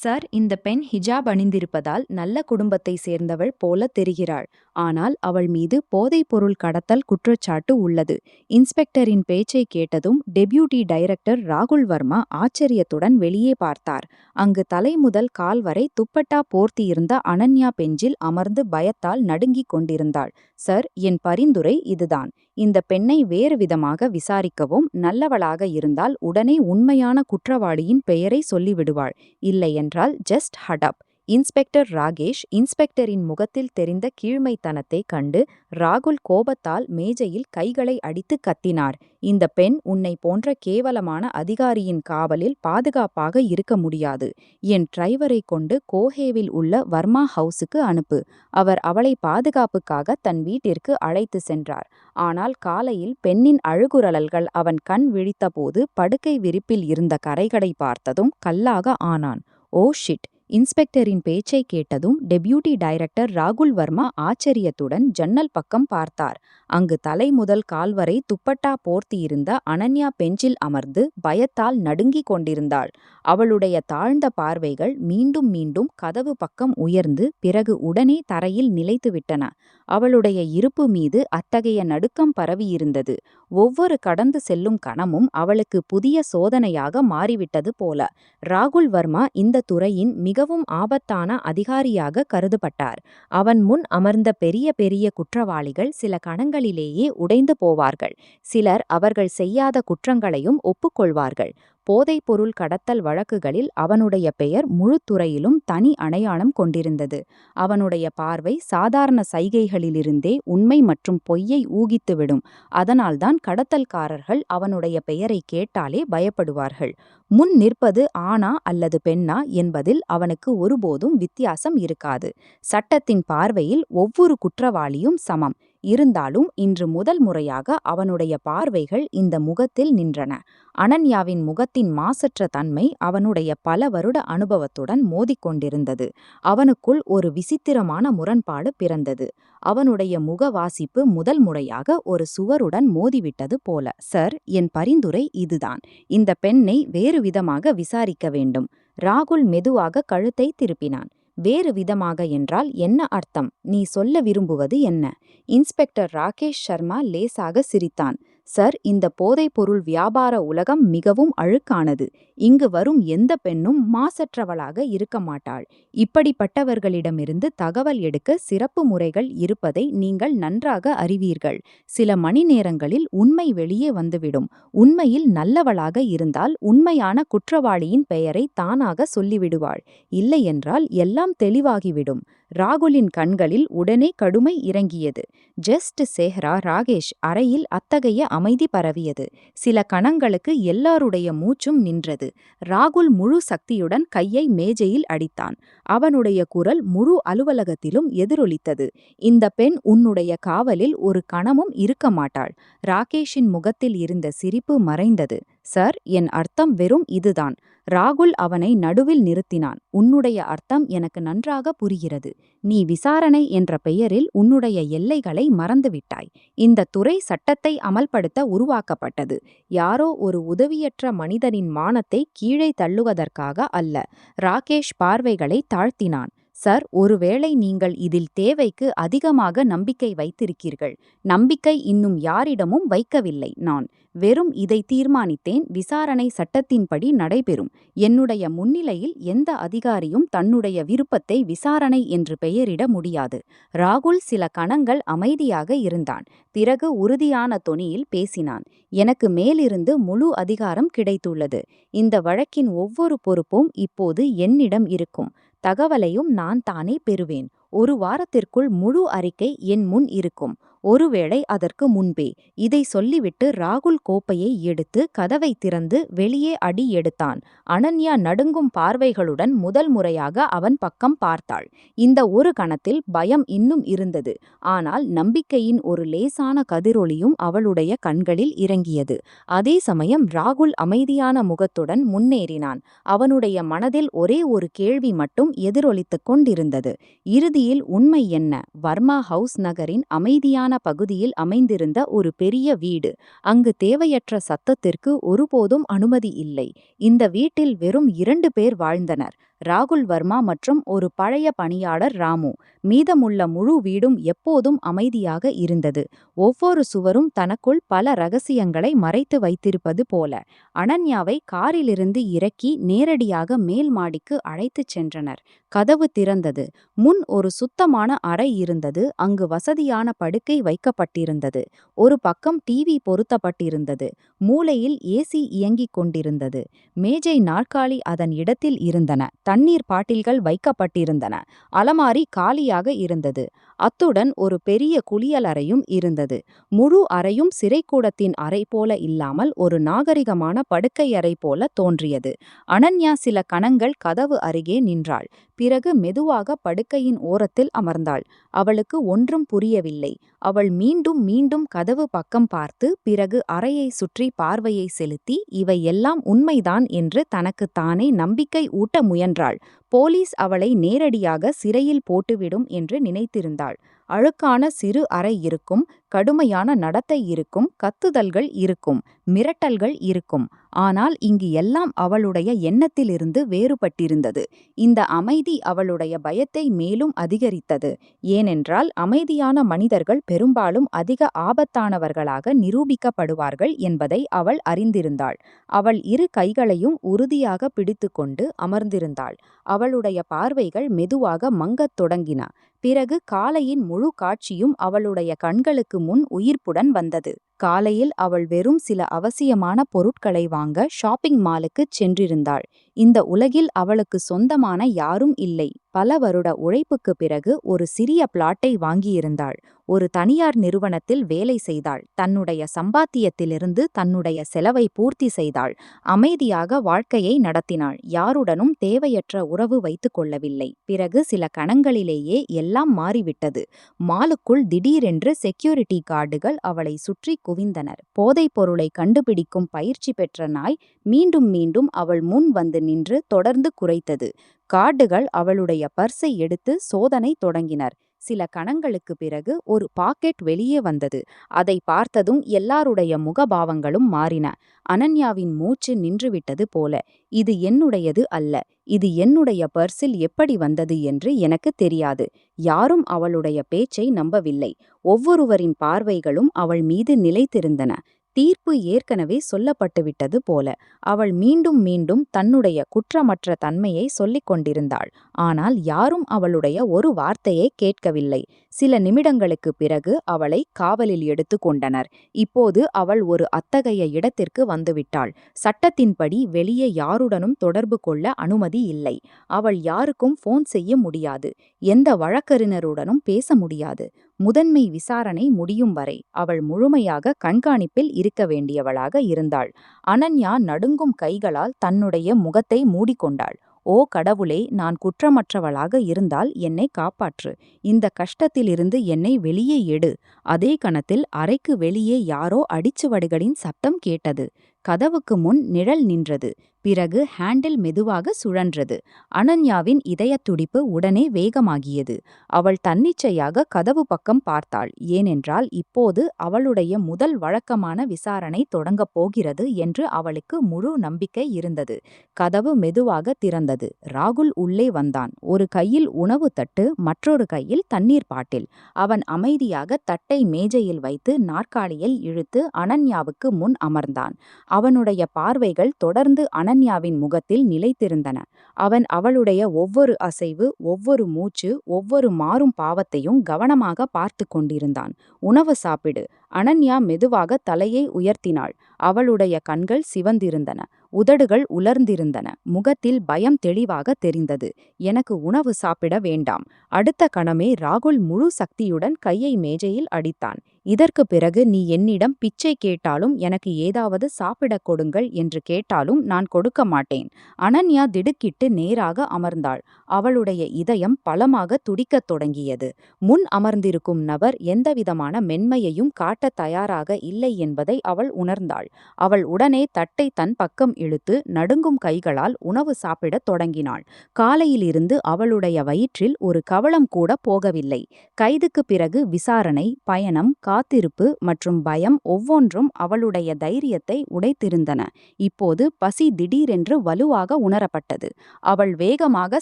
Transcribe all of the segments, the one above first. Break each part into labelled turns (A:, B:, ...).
A: Sir, இந்த பெண் ஹிஜாப் அணிந்திருப்பதால் நல்ல குடும்பத்தை சேர்ந்தவள் போல தெரிகிறாள். ஆனால் அவள் மீது போதைப்பொருள் கடத்தல் குற்றச்சாட்டு உள்ளது. இன்ஸ்பெக்டரின் பேச்சை கேட்டதும் டெப்யூட்டி டைரக்டர் ராகுல் வர்மா ஆச்சரியத்துடன் வெளியே பார்த்தார். அங்கு தலை முதல் கால் வரை துப்பட்டா போர்த்தியிருந்த அனன்யா பெஞ்சில் அமர்ந்து பயத்தால் நடுங்கிக் கொண்டிருந்தாள். சார், என் பரிந்துரை இதுதான். இந்த பெண்ணை வேறு விதமாக விசாரிக்கவும், நல்லவளாக இருந்தால் உடனே உண்மையான குற்றவாளியின் பெயரை சொல்லிவிடுவாள். இல்லையென்றால் ஜஸ்ட் ஹடப். இன்ஸ்பெக்டர் ராகேஷ் இன்ஸ்பெக்டரின் முகத்தில் தெரிந்த கீழ்மைத்தனத்தைக் கண்டு ராகுல் கோபத்தால் மேஜையில் கைகளை அடித்து கத்தினார். இந்த பெண் உன்னை போன்ற கேவலமான அதிகாரியின் காவலில் பாதுகாப்பாக இருக்க முடியாது. என் டிரைவரை கொண்டு கோஹேவில் உள்ள வர்மா ஹவுஸுக்கு அனுப்பு. அவர் அவளை பாதுகாப்புக்காக தன் வீட்டிற்கு அழைத்து சென்றார். ஆனால் காலையில் பெண்ணின் அழுகுரல்கள் அவன் கண் விழித்தபோது படுக்கை விரிப்பில் இருந்த கரைகளை பார்த்ததும் கல்லாக ஆனான். Oh shit! இன்ஸ்பெக்டரின் பேச்சை கேட்டதும் டெப்யூட்டி டைரக்டர் ராகுல் வர்மா ஆச்சரியத்துடன் ஜன்னல் பக்கம் பார்த்தார். அங்கு தலை முதல் கால் வரை துப்பட்டா போர்த்தியிருந்த அனன்யா பெஞ்சில் அமர்ந்து பயத்தால் நடுங்கிக் கொண்டிருந்தாள். அவளுடைய தாழ்ந்த பார்வைகள் மீண்டும் மீண்டும் கதவு பக்கம் உயர்ந்து பிறகு உடனே தரையில் நிலைத்துவிட்டன. அவளுடைய இருப்பு மீது அத்தகைய நடுக்கம் பரவியிருந்தது. ஒவ்வொரு கடந்து செல்லும் கணமும் அவளுக்கு புதிய சோதனையாக மாறிவிட்டது போல. ராகுல் வர்மா இந்த துறையின் மிகவும் ஆபத்தான அதிகாரியாக கருதப்பட்டார். அவன் முன் அமர்ந்த பெரிய பெரிய குற்றவாளிகள் சில கணங்களிலேயே உடைந்து போவார்கள். சிலர் அவர்கள் செய்யாத குற்றங்களையும் ஒப்புக்கொள்வார்கள். போதைப்பொருள் கடத்தல் வழக்குகளில் அவனுடைய பெயர் முழு துறையிலும் தனி அடையாளம் கொண்டிருந்தது. அவனுடைய பார்வை சாதாரண சைகைகளிலிருந்தே உண்மை மற்றும் பொய்யை ஊகித்துவிடும். அதனால்தான் கடத்தல்காரர்கள் அவனுடைய பெயரை கேட்டாலே பயப்படுவார்கள். முன் நிற்பது ஆணா அல்லது பெண்ணா என்பதில் அவனுக்கு ஒருபோதும் வித்தியாசம் இருக்காது. சட்டத்தின் பார்வையில் ஒவ்வொரு குற்றவாளியும் சமம். இருந்தாலும் இன்று முதல் முறையாக அவனுடைய பார்வைகள் இந்த முகத்தில் நின்றன. அனன்யாவின் முகத்தின் மாசற்ற தன்மை அவனுடைய பல வருட அனுபவத்துடன் மோதிக்கொண்டிருந்தது. அவனுக்குள் ஒரு விசித்திரமான முரண்பாடு பிறந்தது. அவனுடைய முகவாசிப்பு முதல் முறையாக ஒரு சுவருடன் மோதிவிட்டது போல. சார், என் பரிந்துரை இதுதான். இந்த பெண்ணை வேறு விதமாக விசாரிக்க வேண்டும். ராகுல் மெதுவாக கழுத்தை திருப்பினான். வேறு விதமாக என்றால் என்ன அர்த்தம்? நீ சொல்ல விரும்புவது என்ன? இன்ஸ்பெக்டர் ராகேஷ் சர்மா லேசாக சிரித்தான். சார், இந்த போதைப்பொருள் வியாபார உலகம் மிகவும் அழுக்கானது. இங்கு வரும் எந்த பெண்ணும் மாசற்றவளாக இருக்க மாட்டாள். இப்படிப்பட்டவர்களிடமிருந்து தகவல் எடுக்க சிறப்பு முறைகள் இருப்பதை நீங்கள் நன்றாக அறிவீர்கள். சில மணி நேரங்களில் உண்மை வெளியே வந்துவிடும். உண்மையில் நல்லவளாக இருந்தால் உண்மையான குற்றவாளியின் பெயரை தானாக சொல்லிவிடுவாள். இல்லையென்றால் எல்லாம் தெளிவாகிவிடும். ராகுலின் கண்களில் உடனே கடுமை இறங்கியது. ஜஸ்ட் சேஹ்ரா ராகேஷ் அறையில் அத்தகைய அமைதி பரவியது. சில கணங்களுக்கு எல்லாருடைய மூச்சும் நின்றது. ராகுல் முழு சக்தியுடன் கையை மேஜையில் அடித்தான். அவனுடைய குரல் முழு அலுவலகத்திலும் எதிரொலித்தது. இந்த பெண் உன்னுடைய காவலில் ஒரு கணமும் இருக்க மாட்டாள். ராகேஷின் முகத்தில் இருந்த சிரிப்பு மறைந்தது. சார், என் அர்த்தம் வெறும் இதுதான். ராகுல் அவனை நடுவில் நிறுத்தினான். உன்னுடைய அர்த்தம் எனக்கு நன்றாக புரிகிறது. நீ விசாரணை என்ற பெயரில் உன்னுடைய எல்லைகளை மறந்துவிட்டாய். இந்த துறை சட்டத்தை அமல்படுத்த உருவாக்கப்பட்டது. யாரோ ஒரு உதவியற்ற மனிதனின் மானத்தை கீழே தள்ளுவதற்காக அல்ல. ராகேஷ் பார்வைகளை தாழ்த்தினான். சார், ஒருவேளை நீங்கள் இதில் தேவைக்கு அதிகமாக நம்பிக்கை வைத்திருக்கிறீர்கள். நம்பிக்கை இன்னும் யாரிடமும் வைக்கவில்லை. நான் வெறும் இதை தீர்மானித்தேன். விசாரணை சட்டத்தின்படி நடைபெறும். என்னுடைய முன்னிலையில் எந்த அதிகாரியும் தன்னுடைய விருப்பத்தை விசாரணை என்று பெயரிட முடியாது. ராகுல் சில கணங்கள் அமைதியாக இருந்தான். பிறகு உறுதியான தொனியில் பேசினான். எனக்கு மேலிருந்து முழு அதிகாரம் கிடைத்துள்ளது. இந்த வழக்கின் ஒவ்வொரு பொறுப்பும் இப்போது என்னிடம் இருக்கும். தகவலையும் நான் தானே பெறுவேன். ஒரு வாரத்திற்குள் முழு அறிக்கை என் முன் இருக்கும். ஒருவேளை அதற்கு முன்பே. இதை சொல்லிவிட்டு ராகுல் கோப்பையை எடுத்து கதவை திறந்து வெளியே அடி எடுத்தான். அனன்யா நடுங்கும் பார்வைகளுடன் முதல் முறையாக அவன் பக்கம் பார்த்தாள். இந்த ஒரு கணத்தில் பயம் இன்னும் இருந்தது. ஆனால் நம்பிக்கையின் ஒரு லேசான கதிரொளியும் அவளுடைய கண்களில் இறங்கியது. அதே சமயம் ராகுல் அமைதியான முகத்துடன் முன்னேறினான். அவனுடைய மனதில் ஒரே ஒரு கேள்வி மட்டும் எதிரொலித்துக் கொண்டிருந்தது. இறுதியில் உண்மை என்ன? வர்மா ஹவுஸ் நகரின் அமைதியான பகுதியில் அமைந்திருந்த ஒரு பெரிய வீடு. அங்கு தேவையற்ற சத்தத்திற்கு ஒருபோதும் அனுமதி இல்லை. இந்த வீட்டில் வெறும் 2 பேர் வாழ்ந்தனர். ராகுல் வர்மா மற்றும் ஒரு பழைய பணியாளர் ராமு. மீதமுள்ள முழு வீடும் எப்போதும் அமைதியாக இருந்தது. ஒவ்வொரு சுவரும் தனக்குள் பல ரகசியங்களை மறைத்து வைத்திருப்பது போல. அனன்யாவை காரிலிருந்து இறக்கி நேரடியாக மேல் மாடிக்கு அழைத்துச் சென்றனர். கதவு திறந்தது. முன் ஒரு சுத்தமான அறை இருந்தது. அங்கு வசதியான படுக்கை வைக்கப்பட்டிருந்தது. ஒரு பக்கம் டிவி பொருத்தப்பட்டிருந்தது. மூலையில் ஏசி இயங்கிக் கொண்டிருந்தது. மேஜை நாற்காலி அதன் இடத்தில் இருந்தன. தண்ணீர் பாட்டில்கள் வைக்கப்பட்டிருந்தன. அலமாரி காலியாக இருந்தது. அத்துடன் ஒரு பெரிய குளியலறையும் இருந்தது. முழு அறையும் சிறைக்கூடத்தின் அறை போல இல்லாமல் ஒரு நாகரிகமான படுக்கையறை போல தோன்றியது. அனன்யா சில கணங்கள் கதவு அருகே நின்றாள். பிறகு மெதுவாக படுக்கையின் ஓரத்தில் அமர்ந்தாள். அவளுக்கு ஒன்றும் புரியவில்லை. அவள் மீண்டும் மீண்டும் கதவு பக்கம் பார்த்து பிறகு அறையை சுற்றி பார்வையை செலுத்தி இவை எல்லாம் உண்மைதான் என்று தனக்கு தானே நம்பிக்கை ஊட்ட முயன்றாள். போலீஸ் அவளை நேரடியாக சிறையில் போட்டுவிடும் என்று நினைத்திருந்தாள். அழுக்கான சிறு அறை இருக்கும். கடுமையான நடத்தை இருக்கும். கத்துதல்கள் இருக்கும். மிரட்டல்கள் இருக்கும். ஆனால் இங்கு எல்லாம் அவளுடைய எண்ணத்திலிருந்து வேறுபட்டிருந்தது. இந்த அமைதி அவளுடைய பயத்தை மேலும் அதிகரித்தது. ஏனென்றால் அமைதியான மனிதர்கள் பெரும்பாலும் அதிக ஆபத்தானவர்களாக நிரூபிக்கப்படுவார்கள் என்பதை அவள் அறிந்திருந்தாள். அவள் இரு கைகளையும் உறுதியாக பிடித்துக்கொண்டு அமர்ந்திருந்தாள். அவளுடைய பார்வைகள் மெதுவாக மங்கத் தொடங்கின. பிறகு காலையின் முழு காட்சியும் அவளுடைய கண்களுக்கு முன் உயிர்ப்புடன் வந்தது. காலையில் அவள் வெறும் சில அவசியமான பொருட்களை வாங்க ஷாப்பிங் மாலுக்குச் சென்றிருந்தாள். இந்த உலகில் அவளுக்கு சொந்தமான யாரும் இல்லை. பல வருட உழைப்புக்கு பிறகு ஒரு சிறிய பிளாட்டை வாங்கியிருந்தாள். ஒரு தனியார் நிறுவனத்தில் வேலை செய்தாள். தன்னுடைய சம்பாத்தியத்திலிருந்து தன்னுடைய செலவை பூர்த்தி செய்தாள். அமைதியாக வாழ்க்கையை நடத்தினாள். யாருடனும் தேவையற்ற உறவு வைத்துக் கொள்ளவில்லை. பிறகு சில கணங்களிலேயே எல்லாம் மாறிவிட்டது. மாலுக்குள் திடீரென்று செக்யூரிட்டி கார்டுகள் அவளை சுற்றி குவிந்தனர். போதைப் பொருளை கண்டுபிடிக்கும் பயிற்சி பெற்ற நாய் மீண்டும் மீண்டும் அவள் முன் வந்து நின்று தொடர்ந்து குரைத்தது. கார்டுகள் அவளுடைய பர்ஸை எடுத்து சோதனை தொடங்கினர். சில கணங்களுக்கு பிறகு ஒரு பாக்கெட் வெளியே வந்தது. அதை பார்த்ததும் எல்லாருடைய முகபாவங்களும் மாறின. அனன்யாவின் மூச்சு நின்றுவிட்டது போல. இது என்னுடையது அல்ல. இது என்னுடைய பர்ஸில் எப்படி வந்தது என்று எனக்கு தெரியாது. யாரும் அவளுடைய பேச்சை நம்பவில்லை. ஒவ்வொருவரின் பார்வைகளும் அவள் மீது நிலைத்திருந்தன. தீர்ப்பு ஏற்கனவே சொல்லப்பட்டுவிட்டது போல. அவள் மீண்டும் மீண்டும் தன்னுடைய குற்றமற்ற தன்மையை சொல்லிக் கொண்டிருந்தாள். ஆனால் யாரும் அவளுடைய ஒரு வார்த்தையை கேட்கவில்லை. சில நிமிடங்களுக்கு பிறகு அவளை காவலில் எடுத்து கொண்டனர். இப்போது அவள் ஒரு அத்தகைய இடத்திற்கு வந்துவிட்டாள். சட்டத்தின்படி வெளியே யாருடனும் தொடர்பு கொள்ள அனுமதி இல்லை. அவள் யாருக்கும் போன் செய்ய முடியாது. எந்த வழக்கறிஞருடனும் பேச முடியாது. முதன்மை விசாரணை முடியும் வரை அவள் முழுமையாக கண்காணிப்பில் இருக்க வேண்டியவளாக இருந்தாள். அனன்யா நடுங்கும் கைகளால் தன்னுடைய முகத்தை மூடிக்கொண்டாள். ஓ கடவுளே, நான் குற்றமற்றவளாக இருந்தால் என்னை காப்பாற்று. இந்த கஷ்டத்திலிருந்து என்னை வெளியே எடு. அதே கணத்தில் அறைக்கு வெளியே யாரோ அடிச்சுவடுகளின் சப்தம் கேட்டது. கதவுக்கு முன் நிழல் நின்றது. பிறகு ஹேண்டில் மெதுவாக சுழன்றது. அனன்யாவின் இதயத் துடிப்பு உடனே வேகமாகியது. அவள் தன்னிச்சையாக கதவு பக்கம் பார்த்தாள். ஏனென்றால் இப்போது அவளுடைய முதல் வழக்கமான விசாரணை தொடங்கப் போகிறது என்று அவளுக்கு முழு நம்பிக்கை இருந்தது. கதவு மெதுவாக திறந்தது. ராகுல் உள்ளே வந்தான். ஒரு கையில் உணவு தட்டு, மற்றொரு கையில் தண்ணீர் பாட்டில். அவன் அமைதியாக தட்டை மேஜையில் வைத்து நாற்காலியில் இழுத்து அனன்யாவுக்கு முன் அமர்ந்தான். அவனுடைய பார்வைகள் தொடர்ந்து அனன்யாவின் முகத்தில் நிலைத்திருந்தன. அவன் அவளுடைய ஒவ்வொரு அசைவு, ஒவ்வொரு மூச்சு, ஒவ்வொரு மாறும் பாவத்தையும் கவனமாக பார்த்து கொண்டிருந்தான். உணவு சாப்பிடு. அனன்யா மெதுவாக தலையை உயர்த்தினாள். அவளுடைய கண்கள் சிவந்திருந்தன. உதடுகள் உலர்ந்திருந்தன. முகத்தில் பயம் தெளிவாக தெரிந்தது. எனக்கு உணவு சாப்பிட வேண்டாம். அடுத்த கணமே ராகுல் முழு சக்தியுடன் கையை மேஜையில் அடித்தான். இதற்கு பிறகு நீ என்னிடம் பிச்சை கேட்டாலும், எனக்கு ஏதாவது சாப்பிடக் கொடுங்கள் என்று கேட்டாலும் நான் கொடுக்க மாட்டேன். அனன்யா திடுக்கிட்டு நேராக அமர்ந்தாள். அவளுடைய இதயம் பலமாக துடிக்கத் தொடங்கியது. முன் அமர்ந்திருக்கும் நபர் எந்தவிதமான மென்மையையும் காட்ட காட்டத் தயாராக இல்லை என்பதை அவள் உணர்ந்தாள். அவள் உடனே தட்டை தன் பக்கம் இழுத்து நடுங்கும் கைகளால் உணவு சாப்பிடத் தொடங்கினாள். காலையிலிருந்து அவளுடைய வயிற்றில் ஒரு கவளம் கூட போகவில்லை. கைதுக்குப் பிறகு விசாரணை, பயணம், காத்திருப்பு மற்றும் பயம் ஒவ்வொன்றும் அவளுடைய தைரியத்தை உடைத்திருந்தன. இப்போது பசி திடீரென்று வலுவாக உணரப்பட்டது. அவள் வேகமாக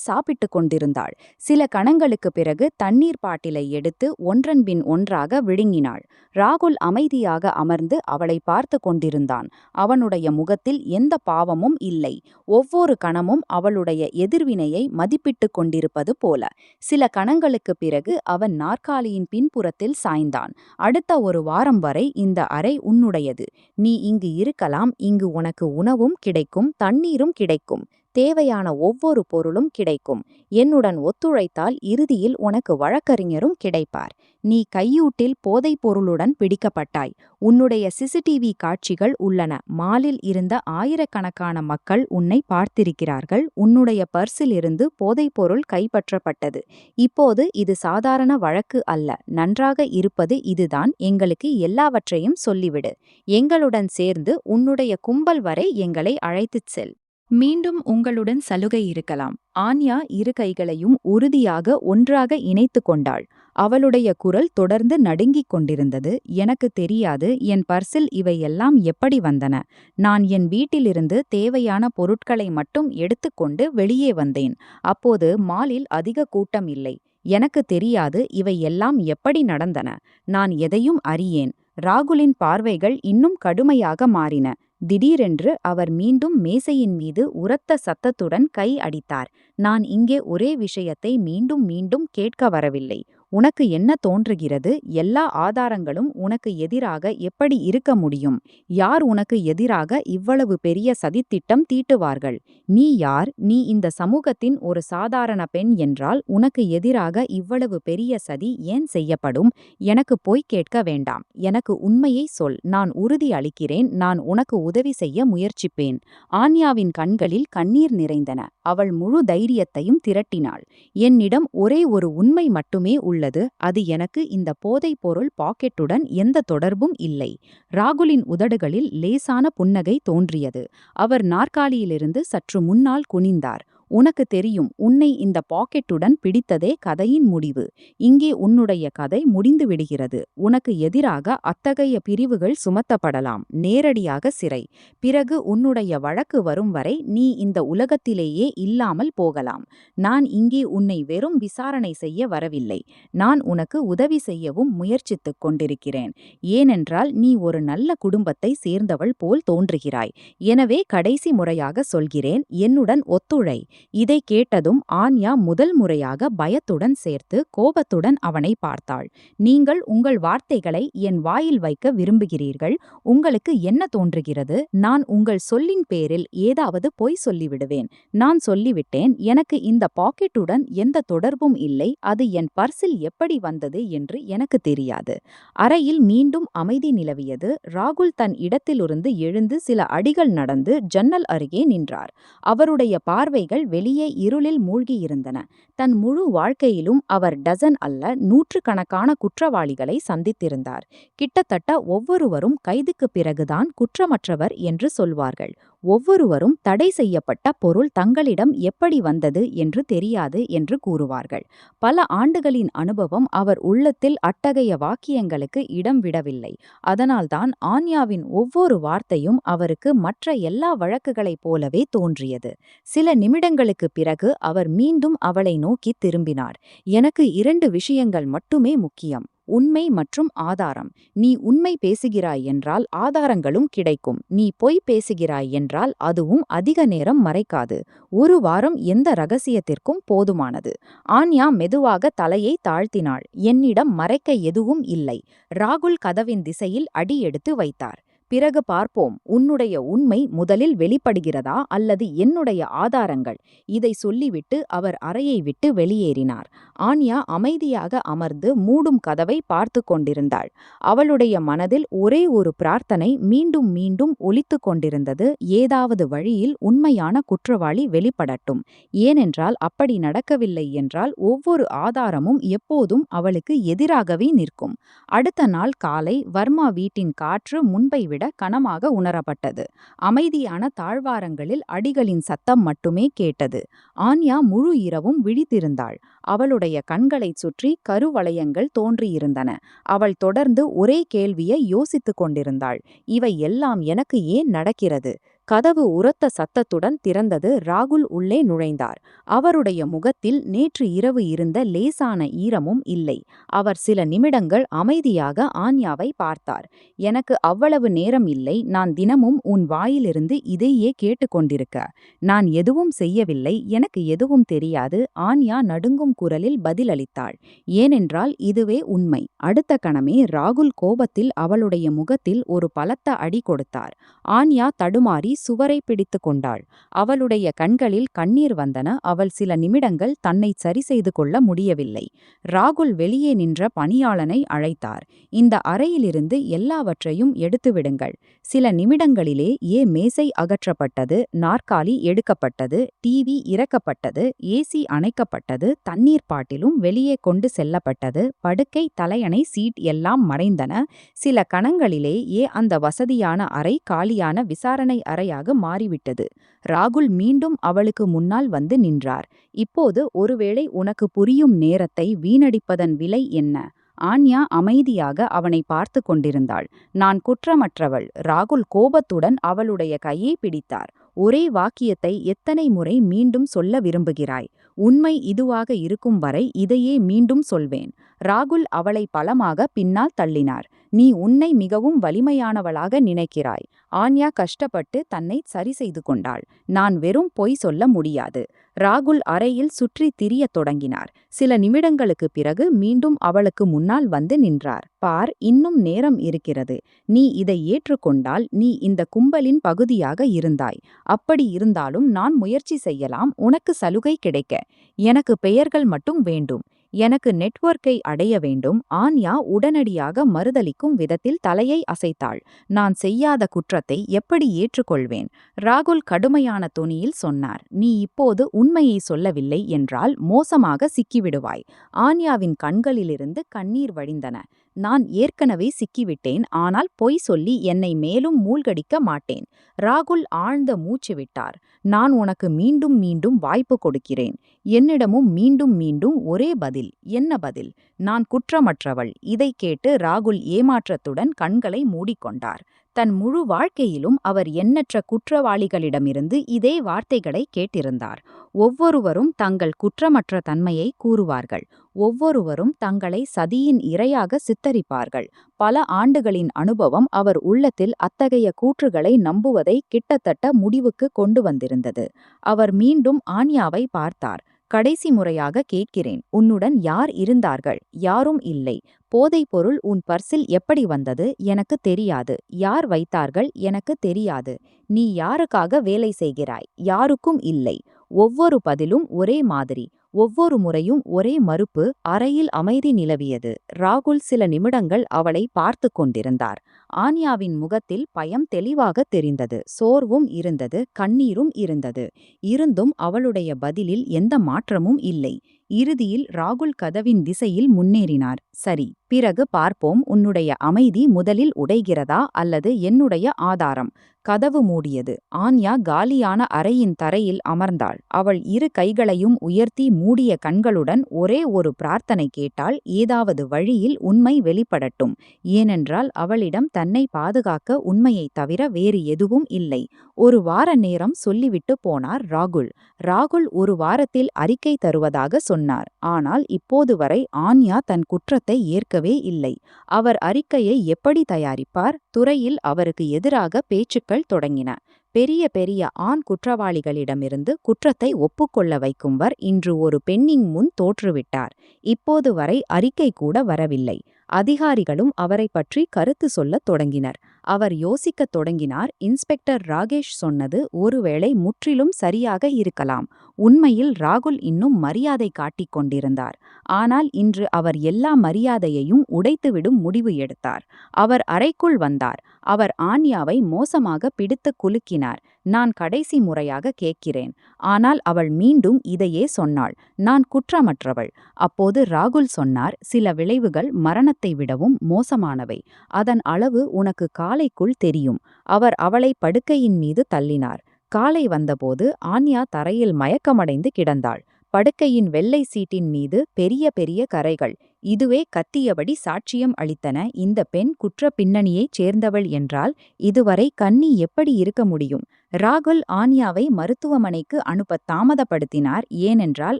A: சாப்பிட்டுக் கொண்டிருந்தாள். சில கணங்களுக்குப் பிறகு தண்ணீர் பாட்டிலை எடுத்து ஒன்றன்பின் ஒன்றாக விழுங்கினாள். ராகுல் அமைதியாக அமர்ந்து அவளை பார்த்து கொண்டிருந்தான். அவனுடைய முகத்தில் எந்த பாவமும் இல்லை. ஒவ்வொரு கணமும் அவளுடைய எதிர்வினையை மதிப்பிட்டுக் கொண்டிருப்பது போல. சில கணங்களுக்குப் பிறகு அவன் நாற்காலியின் பின்புறத்தில் சாய்ந்தான். அடுத்த ஒரு வாரம் வரை இந்த அறை உன்னுடையது. நீ இங்கு இருக்கலாம். இங்கு உனக்கு உணவும் கிடைக்கும், தண்ணீரும் கிடைக்கும். தேவையான ஒவ்வொரு பொருளும் கிடைக்கும். என்னுடன் ஒத்துழைத்தால் இறுதியில் உனக்கு வழக்கறிஞரும் கிடைப்பார். நீ கையூட்டில் போதைப் பொருளுடன் பிடிக்கப்பட்டாய். உன்னுடைய சிசிடிவி காட்சிகள் உள்ளன. மாலில் இருந்த ஆயிரக்கணக்கான மக்கள் உன்னை பார்த்திருக்கிறார்கள். உன்னுடைய பர்சிலிருந்து போதைப்பொருள் கைப்பற்றப்பட்டது. இப்போது இது சாதாரண வழக்கு அல்ல. நன்றாக இருப்பது இதுதான். எங்களுக்கு எல்லாவற்றையும் சொல்லிவிடு. எங்களுடன் சேர்ந்து உன்னுடைய கும்பல் வரை எங்களை அழைத்துச் செல். மீண்டும் உங்களுடன் சலுகை இருக்கலாம். ஆன்யா இரு கைகளையும் உறுதியாக ஒன்றாக இணைத்து கொண்டாள். அவளுடைய குரல் தொடர்ந்து நடுங்கிக் கொண்டிருந்தது. எனக்கு தெரியாது, என் பர்சில் இவையெல்லாம் எப்படி வந்தன. நான் என் வீட்டிலிருந்து தேவையான பொருட்களை மட்டும் எடுத்துக்கொண்டு வெளியே வந்தேன். அப்போது மாலில் அதிக கூட்டம் இல்லை. எனக்கு தெரியாது இவையெல்லாம் எப்படி நடந்தன. நான் எதையும் அறியேன். ராகுலின் பார்வைகள் இன்னும் கடுமையாக மாறின. திடீரென்று அவர் மீண்டும் மேசையின் மீது உரத்த சத்தத்துடன் கை அடித்தார். நான் இங்கே ஒரே விஷயத்தை மீண்டும் மீண்டும் கேட்க வரவில்லை. உனக்கு என்ன தோன்றுகிறது? எல்லா ஆதாரங்களும் உனக்கு எதிராக எப்படி இருக்க முடியும்? யார் உனக்கு எதிராக இவ்வளவு பெரிய சதித்திட்டம் தீட்டுவார்கள்? நீ யார்? நீ இந்த சமூகத்தின் ஒரு சாதாரண பெண் என்றால் உனக்கு எதிராக இவ்வளவு பெரிய சதி ஏன் செய்யப்படும்? எனக்கு பொய் கேட்க வேண்டாம். எனக்கு உண்மையை சொல். நான் உறுதி அளிக்கிறேன், நான் உனக்கு உதவி செய்ய முயற்சிப்பேன். ஆன்யாவின் கண்களில் கண்ணீர் நிறைந்தன. அவள் முழு தைரியத்தையும் திரட்டினாள். என்னிடம் ஒரே ஒரு உண்மை மட்டுமே உள்ளது. அது எனக்கு இந்த போதைப் பொருள் பாக்கெட்டுடன் எந்த தொடர்பும் இல்லை. ராகுலின் உதடுகளில் லேசான புன்னகை தோன்றியது. அவர் நாற்காலியிலிருந்து சற்று முன்னால் குனிந்தார். உனக்கு தெரியும், உன்னை இந்த பாக்கெட்டுடன் பிடித்ததே கதையின் முடிவு. இங்கே உன்னுடைய கதை முடிந்து விடுகிறது. உனக்கு எதிராக அத்தகைய பிரிவுகள் சுமத்தப்படலாம். நேரடியாக சிறை. பிறகு உன்னுடைய வழக்கு வரும் வரை நீ இந்த உலகத்திலேயே இல்லாமல் போகலாம். நான் இங்கே உன்னை வெறும் விசாரணை செய்ய வரவில்லை. நான் உனக்கு உதவி செய்யவும் முயற்சித்துக் கொண்டிருக்கிறேன். ஏனென்றால் நீ ஒரு நல்ல குடும்பத்தை சேர்ந்தவள் போல் தோன்றுகிறாய். எனவே கடைசி முறையாக சொல்கிறேன், என்னுடன் ஒத்துழை. இதை கேட்டதும் ஆன்யா முதல் முறையாக பயத்துடன் சேர்த்து கோபத்துடன் அவனை பார்த்தாள். நீங்கள் உங்கள் வார்த்தைகளை என் வாயில் வைக்க விரும்புகிறீர்கள். உங்களுக்கு என்ன தோன்றுகிறது? நான் உங்கள் சொல்லின் பேரில் ஏதாவது பொய் சொல்லிவிடுவேன். நான் சொல்லிவிட்டேன், எனக்கு இந்த பாக்கெட்டுடன் எந்த தொடர்பும் இல்லை. அது என் பர்சில் எப்படி வந்தது என்று எனக்கு தெரியாது. அறையில் மீண்டும் அமைதி நிலவியது. ராகுல் தன் இடத்திலிருந்து எழுந்து சில அடிகள் நடந்து ஜன்னல் அருகே நின்றார். அவருடைய பார்வைகள் வெளியே இருளில் மூழ்கியிருந்தன. தன் முழு வாழ்க்கையிலும் அவர் டசன் அல்ல, நூற்றுக்கணக்கான குற்றவாளிகளை சந்தித்திருந்தார். கிட்டத்தட்ட ஒவ்வொருவரும் கைதுக்குப் பிறகுதான் குற்றமற்றவர் என்று சொல்வார்கள். ஒவ்வொருவரும் தடை செய்யப்பட்ட பொருள் தங்களிடம் எப்படி வந்தது என்று தெரியாது என்று கூறுவார்கள். பல ஆண்டுகளின் அனுபவம் அவர் உள்ளத்தில் அத்தகைய வாக்கியங்களுக்கு இடம் விடவில்லை. அதனால்தான் ஆன்யாவின் ஒவ்வொரு வார்த்தையும் அவருக்கு மற்ற எல்லா வழக்குகளைப் போலவே தோன்றியது. சில நிமிடங்களுக்குப் பிறகு அவர் மீண்டும் அவளை நோக்கி திரும்பினார். எனக்கு 2 விஷயங்கள் மட்டுமே முக்கியம். உண்மை மற்றும் ஆதாரம். நீ உண்மை பேசுகிறாய் என்றால் ஆதாரங்களும் கிடைக்கும். நீ பொய் பேசுகிறாய் என்றால் அதுவும் அதிக நேரம் மறைக்காது. 1 வாரம் எந்த ரகசியத்திற்கும் போதுமானது. ஆன்யா மெதுவாக தலையை தாழ்த்தினாள். என்னிடம் மறைக்க எதுவும் இல்லை. ராகுல் கதவின் திசையில் அடி எடுத்து வைத்தார். பிறகு பார்ப்போம். உன்னுடைய உண்மை முதலில் வெளிப்படுகிறதா அல்லது என்னுடைய ஆதாரங்கள்? இதை சொல்லிவிட்டு அவர் அறையை விட்டு வெளியேறினார். ஆன்யா அமைதியாக அமர்ந்து மூடும் கதவை பார்த்து கொண்டிருந்தாள். அவளுடைய மனதில் ஒரே ஒரு பிரார்த்தனை மீண்டும் மீண்டும் ஒலித்துக் கொண்டிருந்தது. ஏதாவது வழியில் உண்மையான குற்றவாளி வெளிப்படட்டும். ஏனென்றால் அப்படி நடக்கவில்லை என்றால் ஒவ்வொரு ஆதாரமும் எப்போதும் அவளுக்கு எதிராகவே நிற்கும். அடுத்த நாள் காலை வர்மா வீட்டின் காற்று முன்பை விட கனமாக உணரப்பட்டது. அமைதியான தாழ்வாரங்களில் அடிகளின் சத்தம் மட்டுமே கேட்டது. ஆன்யா முழு இரவும் விழித்திருந்தாள். அவளுடைய கண்களைச் சுற்றி கருவளையங்கள் தோன்றியிருந்தன. அவள் தொடர்ந்து ஒரே கேள்வியை யோசித்துக் கொண்டிருந்தாள். இவை எல்லாம் எனக்கு ஏன் நடக்கிறது? கதவு உரத்த சத்தத்துடன் திறந்தது. ராகுல் உள்ளே நுழைந்தார். அவருடைய முகத்தில் நேற்று இரவு இருந்த லேசான ஈரமும் இல்லை. அவர் சில நிமிடங்கள் அமைதியாக ஆன்யாவை பார்த்தார். எனக்கு அவ்வளவு நேரம் இல்லை. நான் தினமும் உன் வாயிலிருந்து இதையே கேட்டுக்கொண்டிருக்க. நான் எதுவும் செய்யவில்லை. எனக்கு எதுவும் தெரியாது. ஆன்யா நடுங்கும் குரலில் பதிலளித்தாள். ஏனென்றால் இதுவே உண்மை. அடுத்த கணமே ராகுல் கோபத்தில் அவளுடைய முகத்தில் ஒரு பலத்த அடி கொடுத்தார். ஆன்யா தடுமாறி சுவரை பிடித்து கொண்டாள். அவளுடைய கண்களில் கண்ணீர் வந்தன. அவள் சில நிமிடங்கள் தன்னை சரி செய்து கொள்ள முடியவில்லை. ராகுல் வெளியே நின்ற பணியாளனை அழைத்தார். இந்த அறையிலிருந்து எல்லாவற்றையும் எடுத்துவிடுங்கள். சில நிமிடங்களிலே மேசை அகற்றப்பட்டது, நாற்காலி எடுக்கப்பட்டது, டிவி இறக்கப்பட்டது, ஏசி அணைக்கப்பட்டது, தண்ணீர் பாட்டிலும் வெளியே கொண்டு செல்லப்பட்டது, படுக்கை, தலையணை, சீட் எல்லாம் மறைந்தன. சில கணங்களிலே அந்த வசதியான அறை காலியான விசாரணை அறையாக மாறிவிட்டது. ராகுல் மீண்டும் அவளுக்கு முன்னால் வந்து நின்றார். இப்போது ஒருவேளை உனக்கு புரியும். நேரத்தை வீணடிப்பதன் விலை என்ன? ஆன்யா அமைதியாக அவனை பார்த்து கொண்டிருந்தாள். நான் குற்றமற்றவள். ராகுல் கோபத்துடன் அவளுடைய கையை பிடித்தார். ஒரே வாக்கியத்தை எத்தனை முறை மீண்டும் சொல்ல விரும்புகிறாய்? உண்மை இதுவாக இருக்கும் வரை இதையே மீண்டும் சொல்வேன். ராகுல் அவளை பலமாக பின்னால் தள்ளினார். நீ உன்னை மிகவும் வலிமையானவளாக நினைக்கிறாய். ஆன்யா கஷ்டப்பட்டு தன்னை சரி செய்து கொண்டாள். நான் வெறும் பொய் சொல்ல முடியாது. ராகுல் அறையில் சுற்றி திரியத் தொடங்கினார். சில நிமிடங்களுக்கு பிறகு மீண்டும் அவளுக்கு முன்னால் வந்து நின்றார். பார், இன்னும் நேரம் இருக்கிறது. நீ இதை ஏற்றுக்கொண்டால் நீ இந்த கும்பலின் பகுதியாக இருந்தாய். அப்படி இருந்தாலும் நான் முயற்சி செய்யலாம். உனக்கு சலுகை கிடைக்க. எனக்கு பெயர்கள் மட்டும் வேண்டும். எனக்கு நெட்வொர்க்கை அடைய வேண்டும். ஆன்யா உடனடியாக மறுதலிக்கும் விதத்தில் தலையை அசைத்தாள். நான் செய்யாத குற்றத்தை எப்படி ஏற்றுக்கொள்வேன்? ராகுல் கடுமையான தொனியில் சொன்னார். நீ இப்போது உண்மையை சொல்லவில்லை என்றால் மோசமாக சிக்கிவிடுவாய். ஆன்யாவின் கண்களிலிருந்து கண்ணீர் வழிந்தன. நான் ஏற்கனவே சிக்கிவிட்டேன். ஆனால் பொய் சொல்லி என்னை மேலும் மூழ்கடிக்க மாட்டேன். ராகுல் ஆழ்ந்த மூச்சு விட்டார். நான் உனக்கு மீண்டும் மீண்டும் வாய்ப்பு கொடுக்கிறேன். என்னிடமும் மீண்டும் மீண்டும் ஒரே பதில். என்ன பதில்? நான் குற்றமற்றவள். இதை கேட்டு ராகுல் ஏமாற்றத்துடன் கண்களை மூடிக்கொண்டார். தன் முழு வாழ்க்கையிலும் அவர் எண்ணற்ற குற்றவாளிகளிடமிருந்து இதே வார்த்தைகளை கேட்டிருந்தார். ஒவ்வொருவரும் தங்கள் குற்றமற்ற தன்மையை கூறுவார்கள். ஒவ்வொருவரும் தங்களை சதியின் இரையாக சித்தரிப்பார்கள். பல ஆண்டுகளின் அனுபவம் அவர் உள்ளத்தில் அத்தகைய கூற்றுகளை நம்புவதை கிட்டத்தட்ட முடிவுக்கு கொண்டு வந்திருந்தது. அவர் மீண்டும் ஆன்யாவை பார்த்தார். கடைசி முறையாக கேட்கிறேன். உன்னுடன் யார் இருந்தார்கள்? யாரும் இல்லை. போதைப்பொருள் உன் பர்சில் எப்படி வந்தது? எனக்கு தெரியாது. யார் வைத்தார்கள்? எனக்கு தெரியாது. நீ யாருக்காக வேலை செய்கிறாய்? யாருக்கும் இல்லை. ஒவ்வொரு பதிலும் ஒரே மாதிரி. ஒவ்வொரு முறையும் ஒரே மறுப்பு. அறையில் அமைதி நிலவியது. ராகுல் சில நிமிடங்கள் அவளை பார்த்து கொண்டிருந்தார். ஆன்யாவின் முகத்தில் பயம் தெளிவாக தெரிந்தது. சோர்வும் இருந்தது, கண்ணீரும் இருந்தது. இருந்தும் அவளுடைய பதிலில் எந்த மாற்றமும் இல்லை. இறுதியில் ராகுல் கதவின் திசையில் முன்னேறினார். சரி, பிறகு பார்ப்போம். உன்னுடைய அமைதி முதலில் உடைகிறதா அல்லது என்னுடைய ஆதாரம்? கதவு மூடியது. ஆன்யா காலியான அறையின் தரையில் அமர்ந்தாள். அவள் இரு கைகளையும் உயர்த்தி மூடிய கண்களுடன் ஒரே ஒரு பிரார்த்தனை கேட்டாள். ஏதாவது வழியில் உண்மை வெளிப்படட்டும். ஏனென்றால் அவளிடம் தன்னை பாதுகாக்க உண்மையைத் தவிர வேறு எதுவும் இல்லை. ஒரு வார நேரம் சொல்லிவிட்டு போனார் ராகுல். ராகுல் ஒரு வாரத்தில் அறிக்கை தருவதாக சொன்னார். ஆனால் இப்போது வரை ஆன்யா தன் குற்றத்தை ஏற்கவே இல்லை. அவர் அறிக்கையை எப்படி தயாரிப்பார்? துறையில் அவருக்கு எதிராக பேச்சுக்கள் தொடங்கின. பெரிய பெரிய ஆண் குற்றவாளிகளிடமிருந்து குற்றத்தை ஒப்புக்கொள்ள வைக்கும்வர் இன்று ஒரு பெண்ணின் முன் தோற்றுவிட்டார். இப்போது வரை அறிக்கை கூட வரவில்லை. அதிகாரிகளும் அவரை பற்றி கருத்து சொல்லத் தொடங்கினர். அவர் யோசிக்கத் தொடங்கினார். இன்ஸ்பெக்டர் ராகேஷ் சொன்னது ஒருவேளை முற்றிலும் சரியாக இருக்கலாம். உண்மையில் ராகுல் இன்னும் மரியாதை காட்டிக் கொண்டிருந்தார். ஆனால் இன்று அவர் எல்லா மரியாதையையும் உடைத்துவிடும் முடிவு எடுத்தார். அவர் அறைக்குள் வந்தார். அவர் ஆன்யாவை மோசமாக பிடித்து குலுக்கினார். நான் கடைசி முறையாக கேட்கிறேன். ஆனால் அவள் மீண்டும் இதையே சொன்னாள். நான் குற்றமற்றவள். அப்போது ராகுல் சொன்னார், சில விளைவுகள் மரணத்தை விடவும் மோசமானவை. அதன் அளவு உனக்கு காலைக்குள் தெரியும். அவர் அவளை படுக்கையின் மீது தள்ளினார். காலை வந்தபோது ஆன்யா தரையில் மயக்கமடைந்து கிடந்தாள். படுக்கையின் வெள்ளை சீட்டின் மீது பெரிய பெரிய கரைகள். இதுவே கத்தியபடி சாட்சியம் அளித்தன. இந்த பெண் குற்ற பின்னணியைச் சேர்ந்தவள் என்றால் இதுவரை கன்னி எப்படி இருக்க முடியும்? ராகுல் ஆன்யாவை மருத்துவமனைக்கு அனுப்ப தாமதப்படுத்தினார். ஏனென்றால்